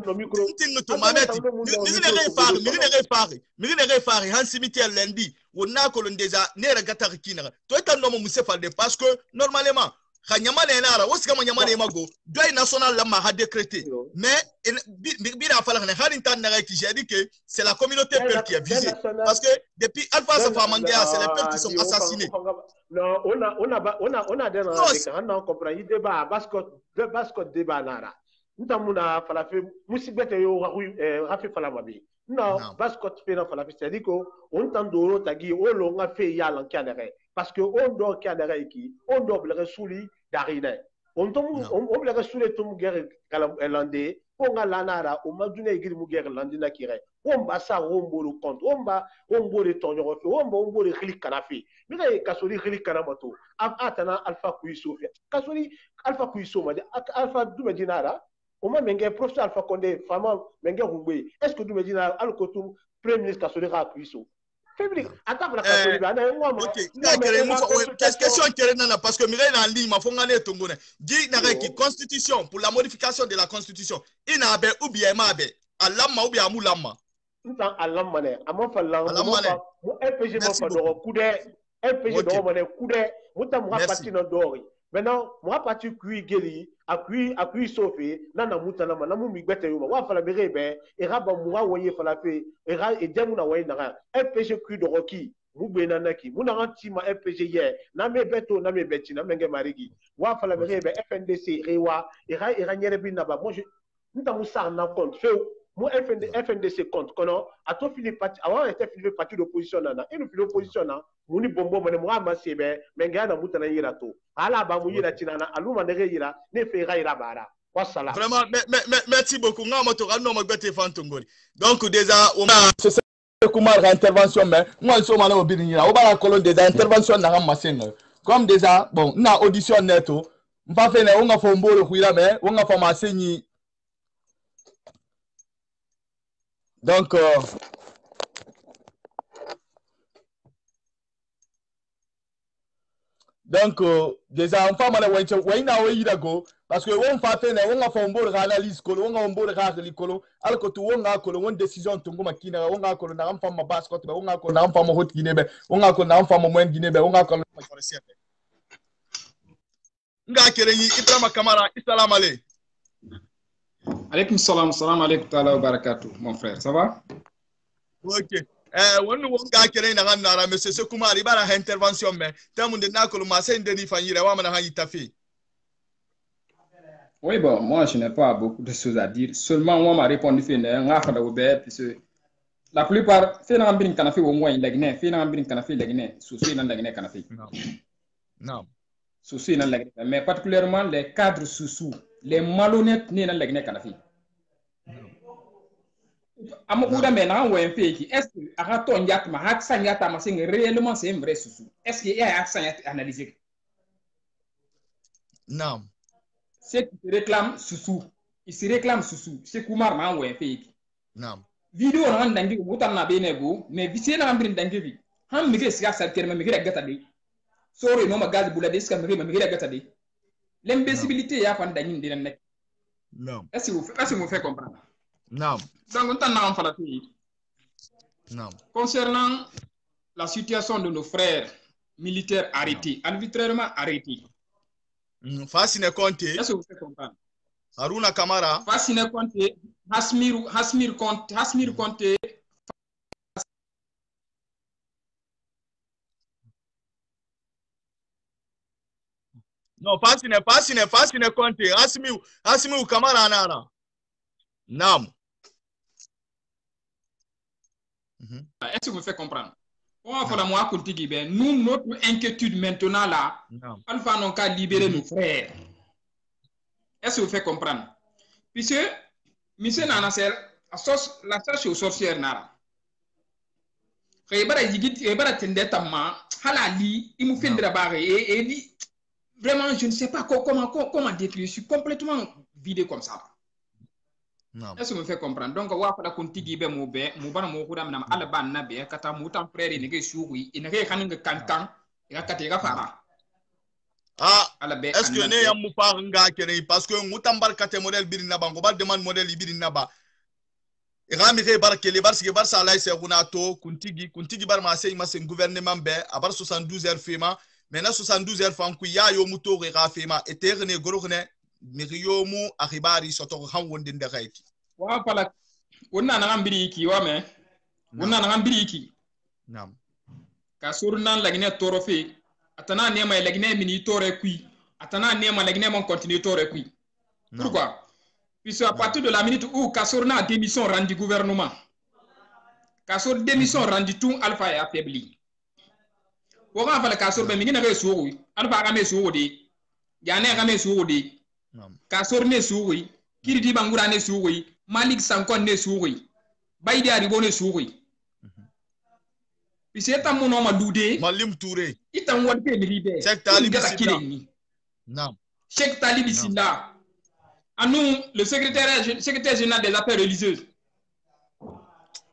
Parce que normalement, national a décrété. Mais c'est la communauté qui a visé. Parce que depuis Alpha Safamangia, c'est les peuples qui sont assassinés. Non, on a des débat, bascot débat nara. Nous avons fait Moussibete Rafi Falamabi. Non, bascot fait dans Falafi, c'est-à-dire qu'on t'endort, tagi, on a fait yal en canere. Parce qu'on doit canere qui, on doit le souli d'ariner. on bla ka sure to mu guerre kala lande ko nga lanara o maduna igiri mu guerre lande na kire on ba sa on bo le compte on ba le tonyo fe on bo le khili kana fi mi ka kasori khili kana mato atana alpha kuiso fe kasori alpha kuiso ma alpha du medinara o ma menge professeur Alpha Condé fama menge hungwe est-ce que du medinara alkotum premier ministre kasori ka kuiso public attends la kasori ba na ngwa mo question kerenana parce que mire en ligne ma fonga ne tongone di na ki constitution pour la modification de la constitution ina be ou bien ma be alama ou bien amulama ntan alama ne amon fa lan mo RPG mo fa do kude RPG do mo ne kude muta mo parti no dori maintenant mo parti kui geli akui sofi nana muta na mu migbete yo wa fa la berebe e raba mo wa woye fa la fe e ra e demu na woye na RPG kui do roki mu be na naki mu na antima RPG ye na me beto na me beti na menge marigi wa fa la berebe FNDC rewa e ra nyere bi na ba mo nta mu sa na compte fe mo FNDC compte kono ato fini parti avant était fini parti d'opposition na et le opposition na muni bombo mo mo amase be menga na mutana yira to ala ba mu yira tinana aluma ndege yira ne fe ga yira bara wasala vraiment merci beaucoup nga moto ga no mo gbete fantongoli donc déjà on a Kumar intervention mais moi so mala obini yira o ba kolon déjà intervention na masenga comme déjà bon na audition neto mfa fe na unga fo mbolo kuira mais unga fo masenyi. Donc, déjà, on fait mal parce que on fait une analyse, on alors que tout on a une décision, on a basse, on a Guinée, on a moins Guinée, on a nga kerenyi Ibrahima Kamara, salam alaikum. Alaykoum salam, salam alaikum ta'ala wa barakatuh, mon frère, ça va? Ok. On nga kere na ngana monsieur Sekoumari bara intervention mais tamunde nakolo masen deni fanyira wa mana hayita fi. Oui bon, moi je n'ai pas beaucoup de choses à dire. Seulement moi m'a répondu fait nga fada obe puisque la plupart fait na mbin kana fi wo moyen lagne, fait na mbin kana fi lagne, souci na lagne kana fi. Non. Souci na lagne, mais particulièrement les cadres sous les malhonnêtes ni na lagne kana fi. Amokuda maintenant ou un pays est-ce que araton yatma haksan yatma c'est réellement c'est un vrai sous est-ce qu'il y a haksan analysé non c'est qui réclame sous il se réclame sous c'est Kumar ma ou un pays non vidéo on dangi mutan na benego mais visé na ambrin dangi vi ham migre siga sa terme migre gata de sori no ma gaz bulade ska migre gata de l'imbécilité ya fan dangi ndina nek non est-ce que vous faites comprendre non. Donc, non. Concernant la situation de nos frères militaires arrêtés, arbitrairement arrêtés. Fascine Conte. Est-ce que vous faites comprendre? Haruna Kamara. Fascine Conte, Hasmir Conte. Non, Fascine Conte. Hasmir Kamara nana. Non. Est-ce que vous faites comprendre? Nous, notre inquiétude maintenant là, Alpha n'a qu'à libérer nos frères. Est-ce que vous faites comprendre? Puisque, M. Nanasser, la tâche aux sorcières Nara. Vraiment, je ne sais pas comment décrire. Je suis complètement vidé comme ça. Est-ce que vous faites comprendre? Donc, on va faire la contiguïbe moube, moubana moukouda manam alaban nabe, kata moutan frère et nege choui, et nege kaninga kankan, et katega fara. Ah, est-ce que ne yam moupar nga kene parce que moutan bar kate modèle birinaba, on va demander modèle birinaba. Et ramire bar kele bar sige bar salai se runato, kuntigi bar masé mas gouvernement be, à bar 72 heures fema, maintenant 72 heures fankou ya yo mouto rega fema, et terne gorone. Miriyomu akibari soto hamwonde ndakaiti wa pala wonna na ngambiri ki wa me wonna na ngambiri ki nam ka surna lagne torofe atana nema lagne mini tore kui atana nema lagne mon continue tore kui pourquoi puisque à partir de la minute où Kassorna a démission rendu gouvernement Kassor démission rendu tout Alpha est affaibli wa fa la Kassor be mi ngina be souri Alpha ga me souri Yane Rame Souri, Kasor ne Souri, Kiridi Bangura ne Souri, Malik Sankon ne Souri, Baïdi Aribone Souri. Puis c'est un mon homme à douder. Malim Touré. Il t'a envoyé le libère. Cheikh Talib Non. Cheikh Talib Silla. À nous, le secrétaire général des affaires religieuses.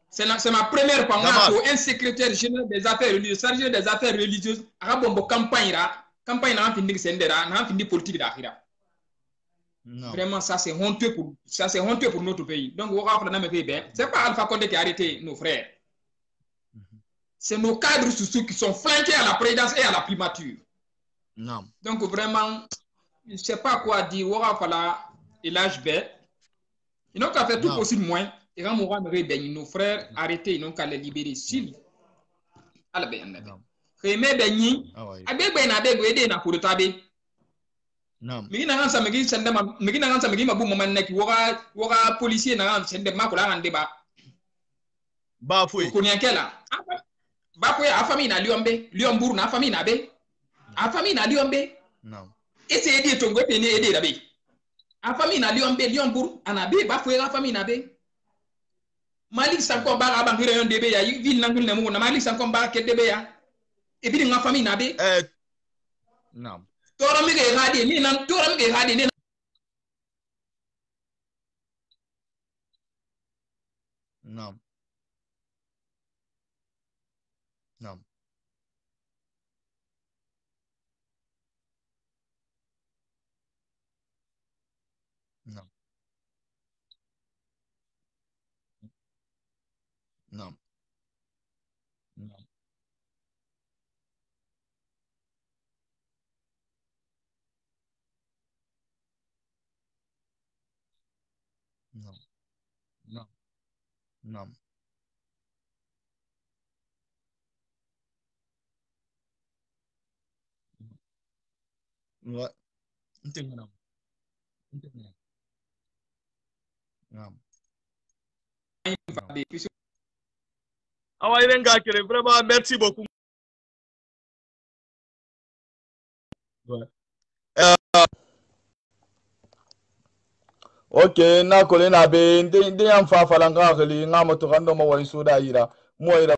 C'est ma première fois un secrétaire général des affaires religieuses, chargé des affaires religieuses, à la campagne n'a fini sendera, n'a fini politique d'Akhira. Vraiment, ça c'est honteux pour notre pays. Donc, c'est pas Alpha Condé qui a arrêté nos frères. C'est nos cadres sous qui sont flanqués à la présidence et à la primature. Non. Donc, vraiment, je ne sais pas quoi dire. Et l'HB, ils n'ont qu'à faire tout possible moins. Et quand nos frères arrêtés, ils n'ont qu'à les libérer. S'ils Rémé Benny, Abe Ben Abe Gwede na pour tabe. Non. Mais n'a pas magi sende ma magi n'a pas magi ma bu moment nek wora policier n'a sende ma ko la ande ba. Ba foué. Ko nyankela. Ba foué a famille na Liombourg na famille na be. A famille na Liombe. Non. Essayer de tongo te ne aider dabe. A famille na Liombourg anabe ba foué la famille na be. Malik Sanko ba abang rayon debe ya ville nangul ne mo na Malik Sanko ba ke debe ya. Et puis la famille n'a pas. Non. Tora mi ke hadi ni nan tora mi ke hadi ni. Non. Non. Non. Non. Non. Non. Non. Non. Ouais. Non. Non. Ah ouais, vraiment, merci beaucoup. Ouais. Ok, na kole na be ndi am fa falanga khali ngama to kando mo wai suda ira mo ira